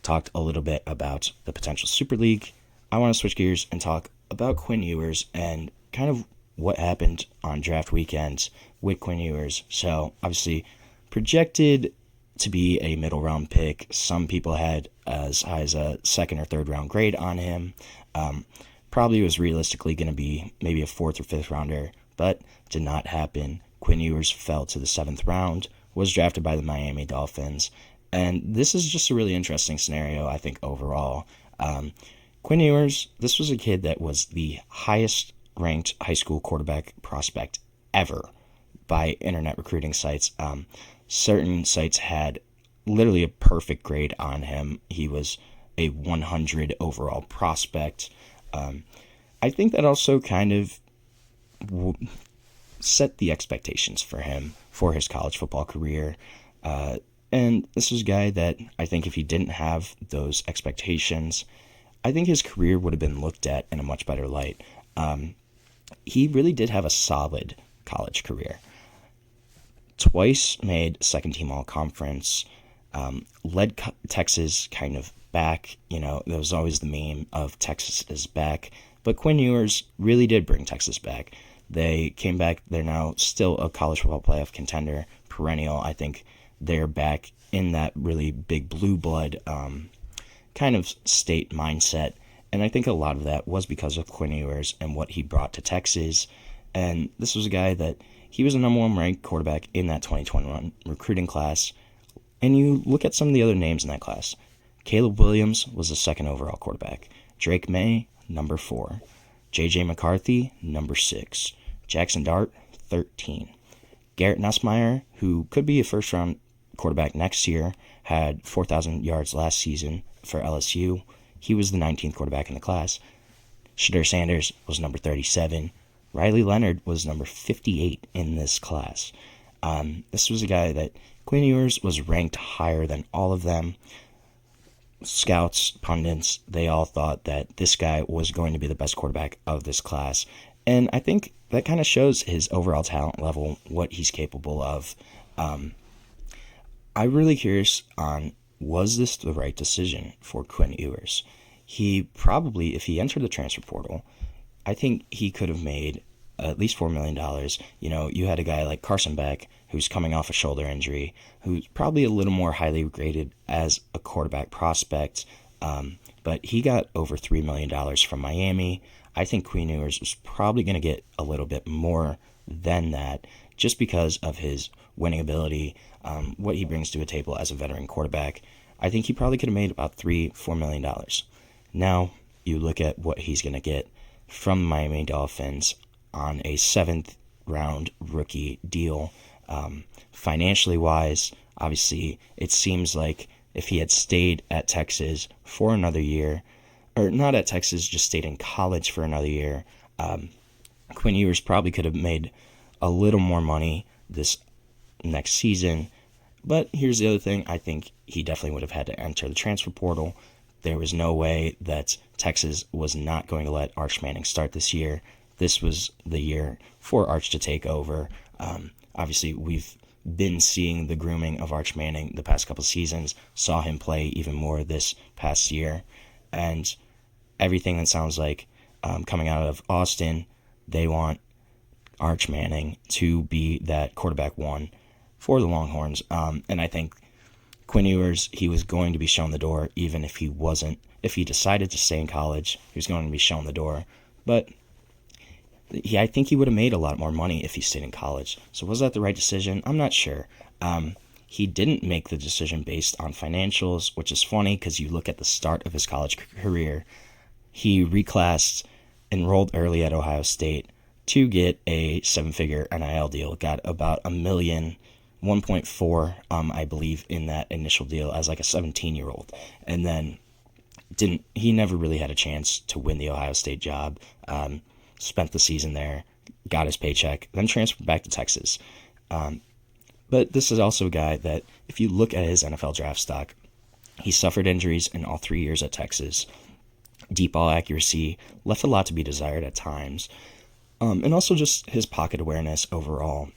Talked a little bit about the potential Super League. I want to switch gears and talk about Quinn Ewers and kind of what happened on draft weekend with Quinn Ewers. So, obviously, projected to be a middle round pick. Some people had as high as a second or third round grade on him. Probably was realistically going to be maybe a fourth or fifth rounder, but did not happen. Quinn Ewers fell to the seventh round, was drafted by the Miami Dolphins, and this is just a really interesting scenario, I think, overall. Quinn Ewers, this was a kid that was the highest ranked high school quarterback prospect ever by internet recruiting sites. Certain sites had literally a perfect grade on him. He was a 100 overall prospect. I think that also kind of set the expectations for him for his college football career. And this was a guy that I think if he didn't have those expectations, I think his career would have been looked at in a much better light. He really did have a solid college career. Twice made second team all conference, led Texas kind of back. You know, there was always the meme of Texas is back, but Quinn Ewers really did bring Texas back. They came back. They're now still a college football playoff contender, perennial. I think they're back in that really big blue blood kind of state mindset. And I think a lot of that was because of Quinn Ewers and what he brought to Texas. And this was a guy that he was a number one ranked quarterback in that 2021 recruiting class. And you look at some of the other names in that class. Caleb Williams was the second overall quarterback. Drake May, number 4. J.J. McCarthy, number 6. Jackson Dart, 13. Garrett Nussmeier, who could be a first-round quarterback next year, had 4,000 yards last season for LSU. He was the 19th quarterback in the class. Shedeur Sanders was number 37. Riley Leonard was number 58 in this class. This was a guy that Quinn Ewers was ranked higher than all of them. Scouts, pundits, they all thought that this guy was going to be the best quarterback of this class. And I think that kind of shows his overall talent level, what he's capable of. I'm really curious on, was this the right decision for Quinn Ewers? He probably, if he entered the transfer portal, I think he could have made at least $4 million. You know, you had a guy like Carson Beck, who's coming off a shoulder injury, who's probably a little more highly graded as a quarterback prospect, but he got over $3 million from Miami. I think Quinn Ewers was probably going to get a little bit more than that just because of his winning ability, what he brings to a table as a veteran quarterback. I think he probably could have made about $3-4 million. Now, you look at what he's going to get from Miami Dolphins on a 7th round rookie deal. Financially wise, obviously, it seems like if he had stayed at Texas for another year, or not at Texas, just stayed in college for another year, Quinn Ewers probably could have made a little more money this next season. But here's the other thing. I think he definitely would have had to enter the transfer portal. There was no way that Texas was not going to let Arch Manning start this year. This was the year for Arch to take over. Obviously, we've been seeing the grooming of Arch Manning the past couple seasons, saw him play even more this past year, and everything that sounds like coming out of Austin, they want Arch Manning to be that quarterback one for the Longhorns. And I think Quinn Ewers, he was going to be shown the door, even if he decided to stay in college, he was going to be shown the door. But I think he would have made a lot more money if he stayed in college. So was that the right decision? I'm not sure. He didn't make the decision based on financials, which is funny because you look at the start of his college career. He reclassed, enrolled early at Ohio State to get a 7-figure NIL deal, got about $1 million, 1.4, I believe, in that initial deal as like a 17-year-old. And then he never really had a chance to win the Ohio State job. Spent the season there, got his paycheck, then transferred back to Texas. But this is also a guy that, if you look at his NFL draft stock, he suffered injuries in all 3 years at Texas. Deep ball accuracy left a lot to be desired at times. And also just his pocket awareness overall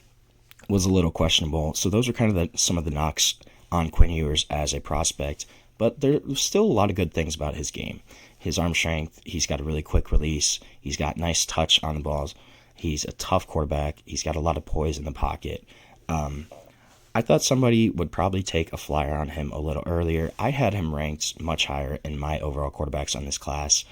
was a little questionable. So those are kind of some of the knocks on Quinn Ewers as a prospect. But there's still a lot of good things about his game. His arm strength, he's got a really quick release. He's got nice touch on the balls. He's a tough quarterback. He's got a lot of poise in the pocket. I thought somebody would probably take a flyer on him a little earlier. I had him ranked much higher in my overall quarterbacks on this class.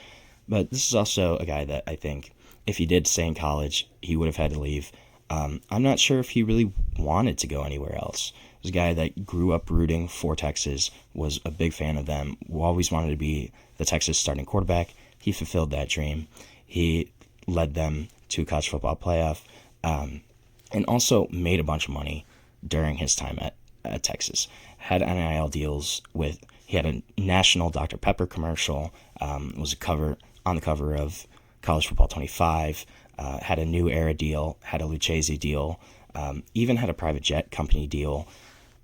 But this is also a guy that I think if he did stay in college, he would have had to leave. I'm not sure if he really wanted to go anywhere else. He was a guy that grew up rooting for Texas, was a big fan of them, always wanted to be the Texas starting quarterback. He fulfilled that dream. He led them to a college football playoff, and also made a bunch of money during his time at Texas. Had NIL deals he had a national Dr. Pepper commercial, was on the cover of College Football 25, had a New Era deal, had a Lucchese deal, even had a private jet company deal.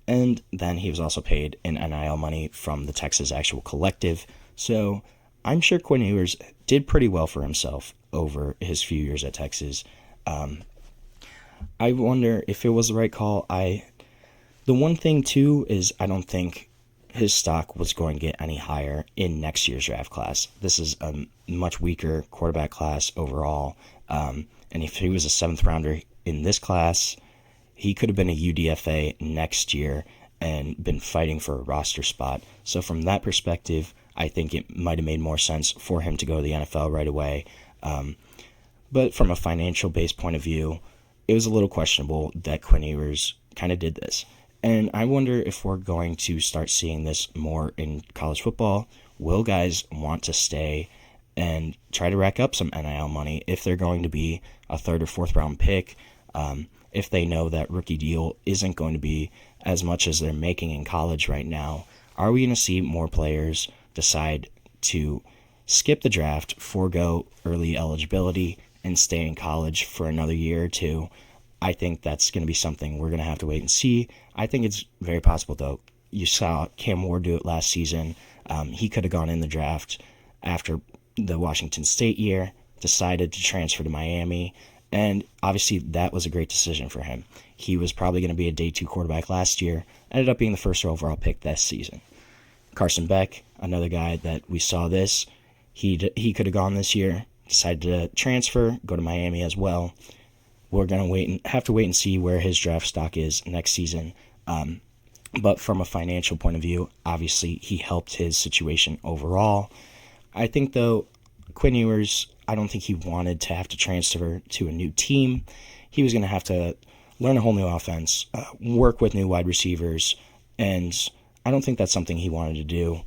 And then he was also paid in NIL money from the Texas actual collective. So I'm sure Quinn Ewers did pretty well for himself over his few years at Texas. I wonder if it was the right call. The one thing, too, is I don't think his stock was going to get any higher in next year's draft class. This is a much weaker quarterback class overall. And if he was a 7th rounder in this class, he could have been a UDFA next year and been fighting for a roster spot. So from that perspective, I think it might have made more sense for him to go to the NFL right away. But from a financial-based point of view, it was a little questionable that Quinn Ewers kind of did this. And I wonder if we're going to start seeing this more in college football. Will guys want to stay and try to rack up some NIL money if they're going to be a 3rd or 4th round pick? If they know that rookie deal isn't going to be as much as they're making in college right now, are we going to see more players decide to skip the draft, forego early eligibility, and stay in college for another year or two? I think that's going to be something we're going to have to wait and see. I think it's very possible, though. You saw Cam Ward do it last season. He could have gone in the draft after the Washington State year, decided to transfer to Miami, and obviously that was a great decision for him. He was probably going to be a day 2 quarterback last year, ended up being the 1st overall pick this season. Carson Beck, another guy that we saw this. He could have gone this year, decided to transfer, go to Miami as well. We're going to have to wait and see where his draft stock is next season. But from a financial point of view, obviously he helped his situation overall. I think, though, Quinn Ewers, I don't think he wanted to have to transfer to a new team. He was going to have to learn a whole new offense, work with new wide receivers, and I don't think that's something he wanted to do.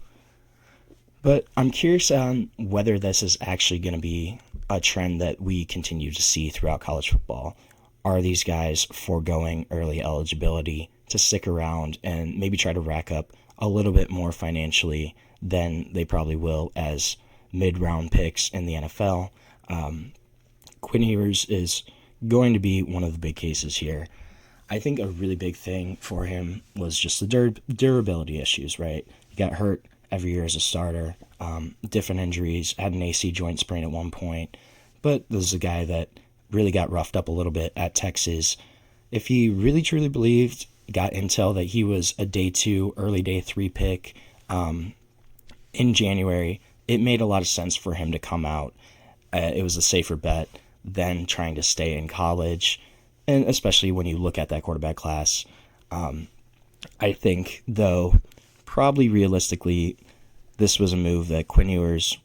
But I'm curious on whether this is actually going to be a trend that we continue to see throughout college football. are these guys foregoing early eligibility to stick around and maybe try to rack up a little bit more financially than they probably will as mid-round picks in the NFL? Quinn Ewers is going to be one of the big cases here. I think a really big thing for him was just the durability issues, right? He got hurt every year as a starter, different injuries, had an AC joint sprain at one point, but this is a guy that really got roughed up a little bit at Texas. If he really truly believed, got intel that he was a day 2, early day 3 pick in January, it made a lot of sense for him to come out. It was a safer bet than trying to stay in college, and especially when you look at that quarterback class. I think, though, probably realistically, this was a move that Quinn Ewers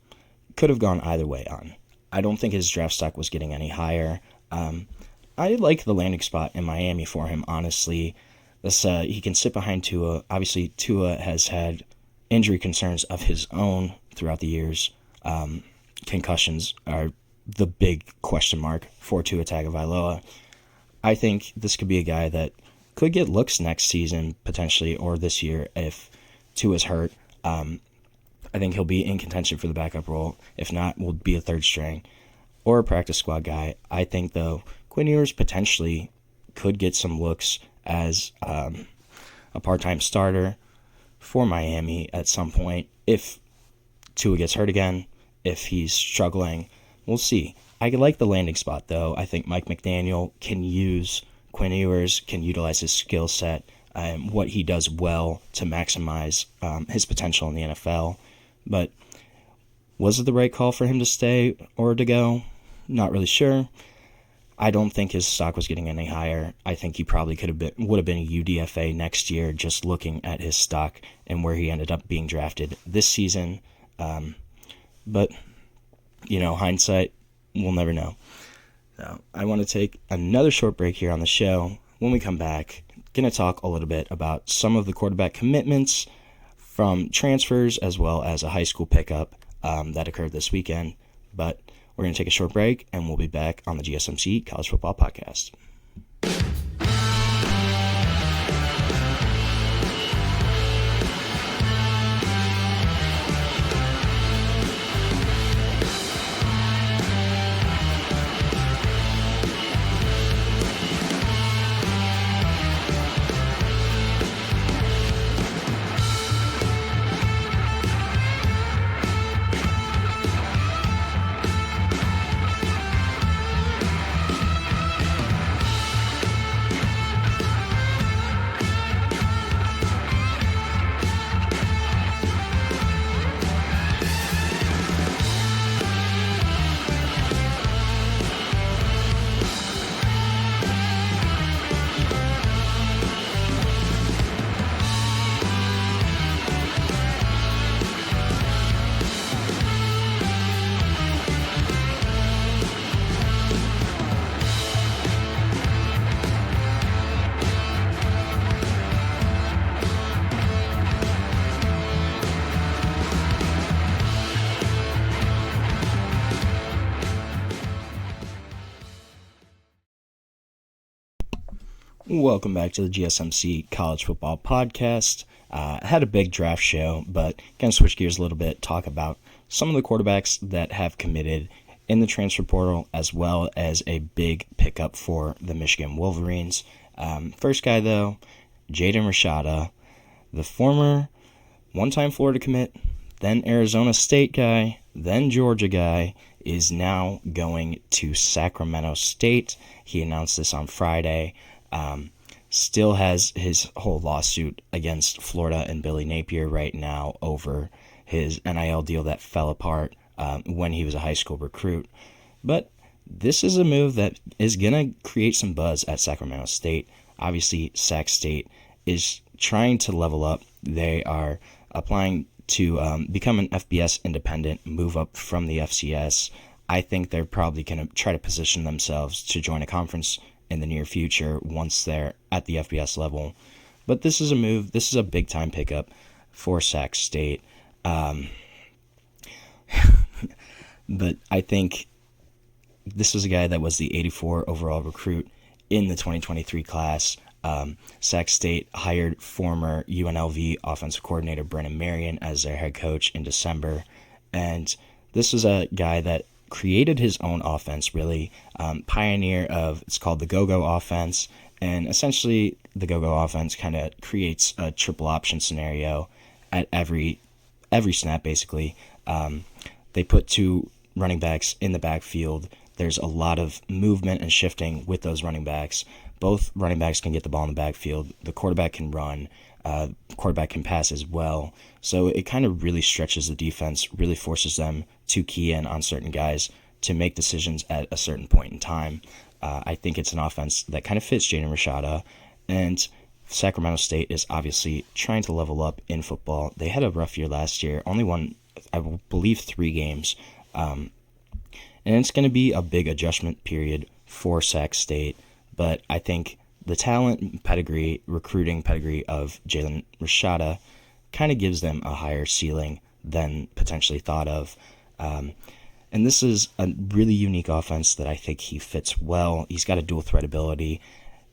could have gone either way on. I don't think his draft stock was getting any higher. I like the landing spot in Miami for him, honestly. He can sit behind Tua. Obviously, Tua has had injury concerns of his own throughout the years. Concussions are the big question mark for Tua Tagovailoa. I think this could be a guy that could get looks next season, potentially, or this year if Tua's hurt. I think he'll be in contention for the backup role. If not, will be a third string or a practice squad guy. I think, though, Quinn Ewers potentially could get some looks as a part-time starter for Miami at some point. If Tua gets hurt again, if he's struggling, we'll see. I like the landing spot, though. I think Mike McDaniel can use Quinn Ewers, can utilize his skill set, what he does well to maximize his potential in the NFL. But was it the right call for him to stay or to go? Not really sure. I don't think his stock was getting any higher. I think he probably would have been a UDFA next year, just looking at his stock and where he ended up being drafted this season. But, hindsight, we'll never know. So I want to take another short break here on the show. When we come back, going to talk a little bit about some of the quarterback commitments from transfers as well as a high school pickup that occurred this weekend. But we're going to take a short break, and we'll be back on the GSMC College Football Podcast. Welcome back to the GSMC College Football Podcast. I had a big draft show, but going to switch gears a little bit, talk about some of the quarterbacks that have committed in the transfer portal, as well as a big pickup for the Michigan Wolverines. First guy, though, Jaden Rashada, the former one-time Florida commit, then Arizona State guy, then Georgia guy, is now going to Sacramento State. He announced this on Friday. Still has his whole lawsuit against Florida and Billy Napier right now over his NIL deal that fell apart when he was a high school recruit. But this is a move that is going to create some buzz at Sacramento State. Obviously, Sac State is trying to level up. They are applying to become an FBS independent, move up from the FCS. I think they're probably going to try to position themselves to join a conference in the near future once they're at the FBS level. But this is a move, this is a big-time pickup for Sac State. But I think this was a guy that was the 84 overall recruit in the 2023 class, Sac State hired former UNLV offensive coordinator Brennan Marion as their head coach in December. And this is a guy that created his own offense, really, pioneer of, it's called the go-go offense. And essentially, the go-go offense kind of creates a triple option scenario at every snap, basically. They put two running backs in the backfield. There's a lot of movement and shifting with those running backs. Both running backs can get the ball in the backfield. The quarterback can run. Quarterback can pass as well. So it kind of really stretches the defense, really forces them to key in on certain guys to make decisions at a certain point in time. I think it's an offense that kind of fits Jaden Rashada, and Sacramento State is obviously trying to level up in football. They had a rough year last year, only won, I believe, 3 games. And it's going to be a big adjustment period for Sac State, but I think the talent pedigree, recruiting pedigree of Jalen Rashada kind of gives them a higher ceiling than potentially thought of. And this is a really unique offense that I think he fits well. He's got a dual threat ability.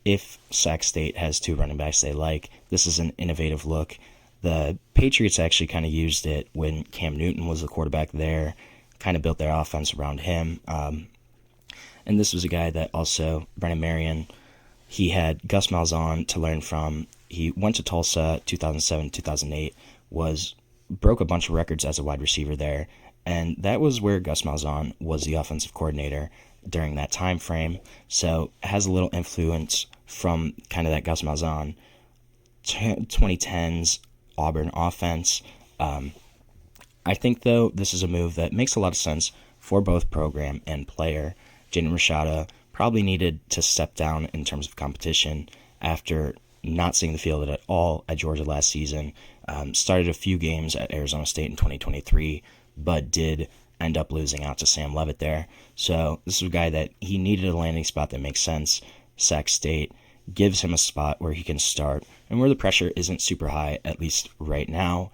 If Sac State has 2 running backs they like, this is an innovative look. The Patriots actually kind of used it when Cam Newton was the quarterback there, kind of built their offense around him. And this was a guy that also, Brennan Marion, he had Gus Malzahn to learn from. He went to Tulsa 2007, 2008, broke a bunch of records as a wide receiver there. And that was where Gus Malzahn was the offensive coordinator during that time frame. So has a little influence from kind of that Gus Malzahn 2010s Auburn offense. I think, though, this is a move that makes a lot of sense for both program and player. Jaden Rashada probably needed to step down in terms of competition after not seeing the field at all at Georgia last season. Started a few games at Arizona State in 2023, but did end up losing out to Sam Levitt there. So this is a guy that he needed a landing spot that makes sense. Sac State gives him a spot where he can start and where the pressure isn't super high, at least right now.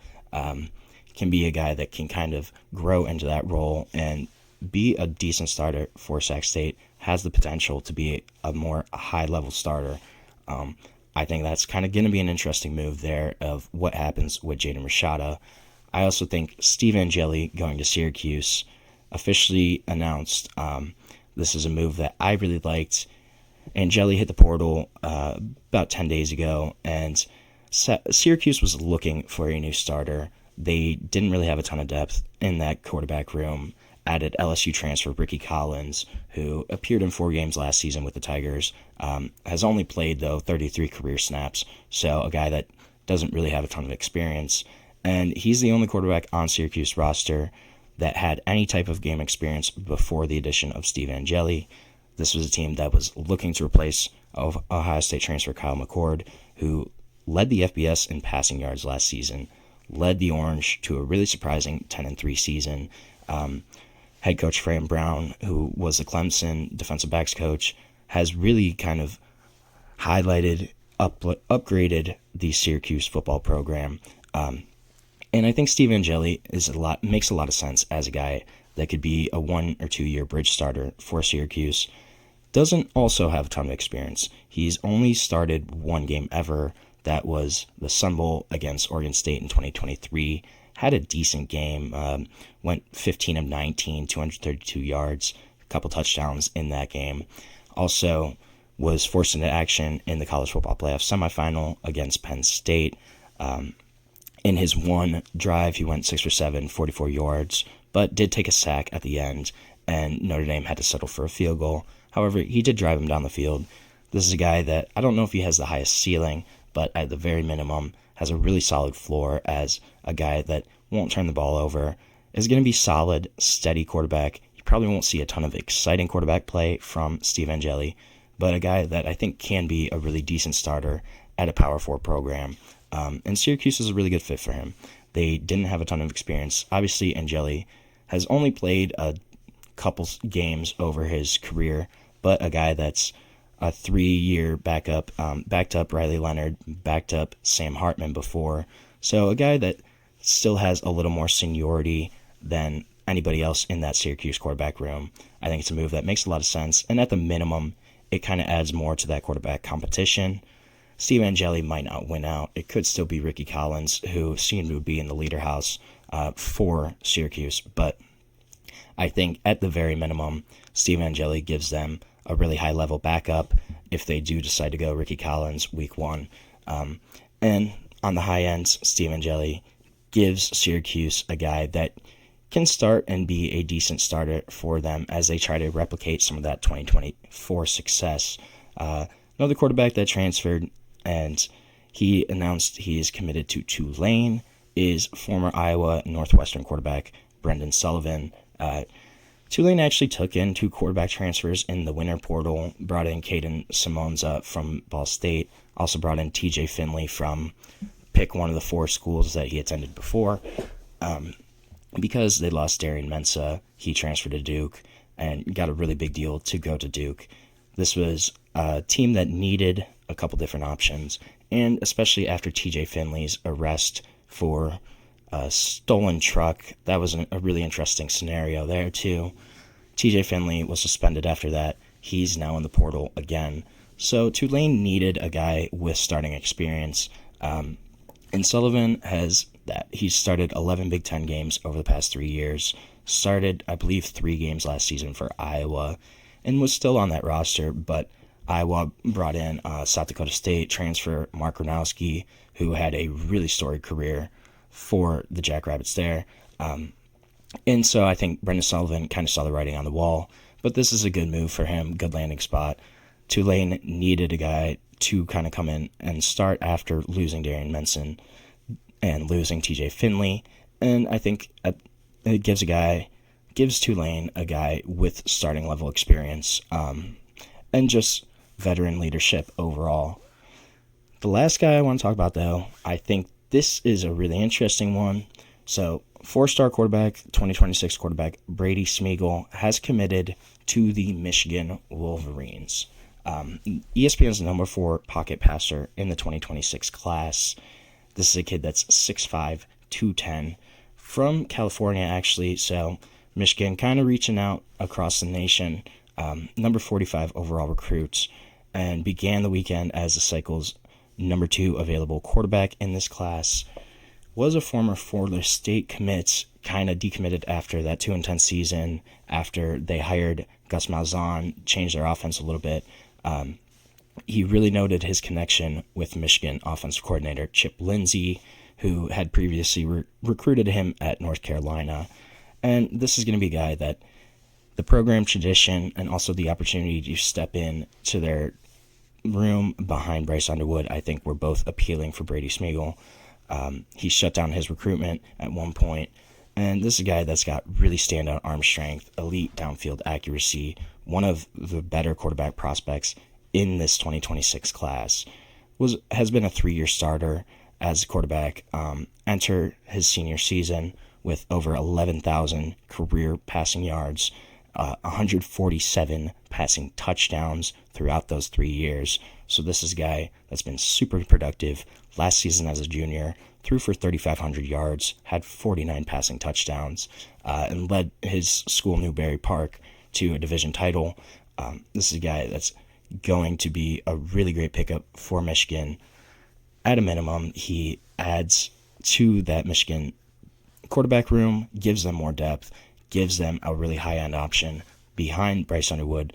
Can be a guy that can kind of grow into that role and be a decent starter for Sac State, has the potential to be a more high-level starter. I think that's kind of going to be an interesting move there of what happens with Jaden Rashada. I also think Steve Angeli going to Syracuse, officially announced. This is a move that I really liked. Angeli hit the portal about 10 days ago, and Syracuse was looking for a new starter. They didn't really have a ton of depth in that quarterback room. Added LSU transfer Ricky Collins, who appeared in 4 games last season with the Tigers. Has only played, though, 33 career snaps, so a guy that doesn't really have a ton of experience. And he's the only quarterback on Syracuse roster that had any type of game experience before the addition of Steve Angeli. This was a team that was looking to replace Ohio State transfer Kyle McCord, who led the FBS in passing yards last season, led the Orange to a really surprising 10-3 season. Head coach Fran Brown, who was the Clemson defensive backs coach, has really kind of highlighted, upgraded the Syracuse football program. And I think Steve Angeli makes a lot of sense as a guy that could be a 1 or 2 year bridge starter for Syracuse. Doesn't also have a ton of experience. He's only started 1 game ever. That was the Sun Bowl against Oregon State in 2023. Had a decent game. Went 15 of 19, 232 yards, a couple touchdowns in that game. Also was forced into action in the college football playoff semifinal against Penn State. In his 1 drive, he went 6 for 7, 44 yards, but did take a sack at the end, and Notre Dame had to settle for a field goal. However, he did drive him down the field. This is a guy that I don't know if he has the highest ceiling, but at the very minimum has a really solid floor as a guy that won't turn the ball over, is going to be solid, steady quarterback. You probably won't see a ton of exciting quarterback play from Steve Angeli, but a guy that I think can be a really decent starter at a Power 4 program. And Syracuse is a really good fit for him. They didn't have a ton of experience. Obviously, Angeli has only played a couple games over his career, but a guy that's a 3-year backup, backed up Riley Leonard, backed up Sam Hartman before. So a guy that still has a little more seniority than anybody else in that Syracuse quarterback room. I think it's a move that makes a lot of sense, and at the minimum, it kind of adds more to that quarterback competition. Steve Angeli might not win out. It could still be Ricky Collins, who seemed to be in the leader house for Syracuse. But I think at the very minimum, Steve Angeli gives them a really high-level backup if they do decide to go Ricky Collins week 1. And on the high end, Steve Angeli gives Syracuse a guy that can start and be a decent starter for them as they try to replicate some of that 2024 success. Another quarterback that transferred, and he announced he is committed to Tulane, is former Iowa Northwestern quarterback Brendan Sullivan. Tulane actually took in 2 quarterback transfers in the winter portal, brought in Caden Simonza from Ball State, also brought in TJ Finley from pick one of the 4 schools that he attended before. Because they lost Darian Mensah, he transferred to Duke and got a really big deal to go to Duke. This was a team that needed a couple different options, and especially after TJ Finley's arrest for a stolen truck, that was a really interesting scenario there too. TJ Finley was suspended after that. He's now in the portal again. So Tulane needed a guy with starting experience. And Sullivan has that. He's started 11 Big Ten games over the past 3 years. Started, I believe, 3 games last season for Iowa and was still on that roster. But Iowa brought in South Dakota State transfer Mark Gronowski, who had a really storied career for the Jackrabbits there. And so I think Brendan Sullivan kind of saw the writing on the wall. But this is a good move for him, good landing spot. Tulane needed a guy to kind of come in and start after losing Darian Mensah and losing TJ Finley. And I think it gives Tulane a guy with starting level experience and just veteran leadership overall. The last guy I want to talk about, though, I think this is a really interesting one. So 4-star quarterback, 2026 quarterback Brady Smeagol has committed to the Michigan Wolverines. ESPN's number 4 pocket passer in the 2026 class. This is a kid that's 6'5", 210, from California, actually. So Michigan kind of reaching out across the nation. Number 45 overall recruit, and began the weekend as the cycle's number 2 available quarterback in this class. Was a former Florida State commit, kind of decommitted after that 2-10 season, after they hired Gus Malzahn, changed their offense a little bit. He really noted his connection with Michigan offensive coordinator Chip Lindsey, who had previously recruited him at North Carolina. And this is going to be a guy that the program tradition and also the opportunity to step in to their room behind Bryce Underwood, I think were both appealing for Brady Smeagol. He shut down his recruitment at one point, and this is a guy that's got really standout arm strength, elite downfield accuracy, one of the better quarterback prospects in this 2026 class. Has been a 3-year starter as a quarterback, enter his senior season with over 11,000 career passing yards, 147 passing touchdowns throughout those 3 years. So this is a guy that's been super productive. Last season as a junior, threw for 3,500 yards, had 49 passing touchdowns, and led his school, Newberry Park, to a division title. This is a guy that's going to be a really great pickup for Michigan. At a minimum, he adds to that Michigan quarterback room, gives them more depth, gives them a really high-end option behind Bryce Underwood.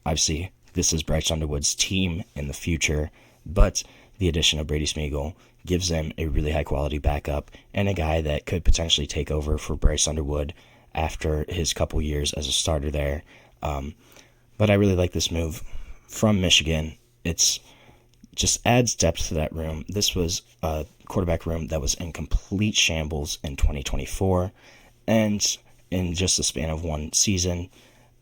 Obviously, this is Bryce Underwood's team in the future, but the addition of Brady Smeagol gives them a really high-quality backup and a guy that could potentially take over for Bryce Underwood after his couple years as a starter there. But I really like this move from Michigan. It's just adds depth to that room. This was a quarterback room that was in complete shambles in 2024, and in just the span of one season,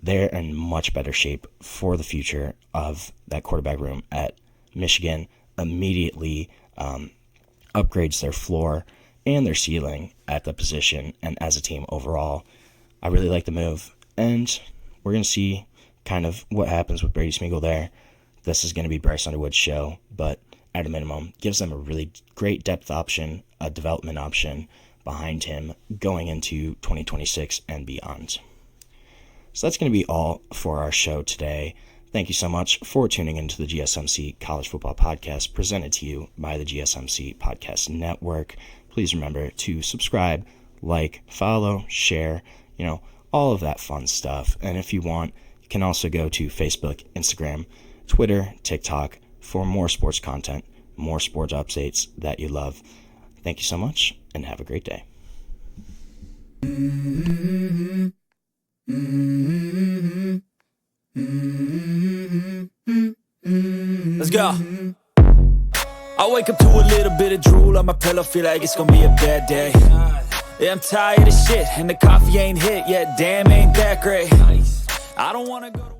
they're in much better shape for the future of that quarterback room at Michigan. Immediately upgrades their floor and their ceiling at the position and as a team overall. I really like the move, and we're going to see kind of what happens with Brady Smeagol there. This is going to be Bryce Underwood's show, but at a minimum, gives them a really great depth option, a development option behind him going into 2026 and beyond. So that's going to be all for our show today. Thank you so much for tuning into the GSMC College Football Podcast, presented to you by the GSMC Podcast Network. Please remember to subscribe, like, follow, share, all of that fun stuff. And if you want, you can also go to Facebook, Instagram, Twitter, TikTok for more sports content, more sports updates that you love. Thank you so much, and have a great day. Let's go. I wake up to a little bit of drool on my pillow, feel like it's gonna be a bad day. Yeah, I'm tired of shit, and the coffee ain't hit yet, damn, ain't that great. I don't wanna go to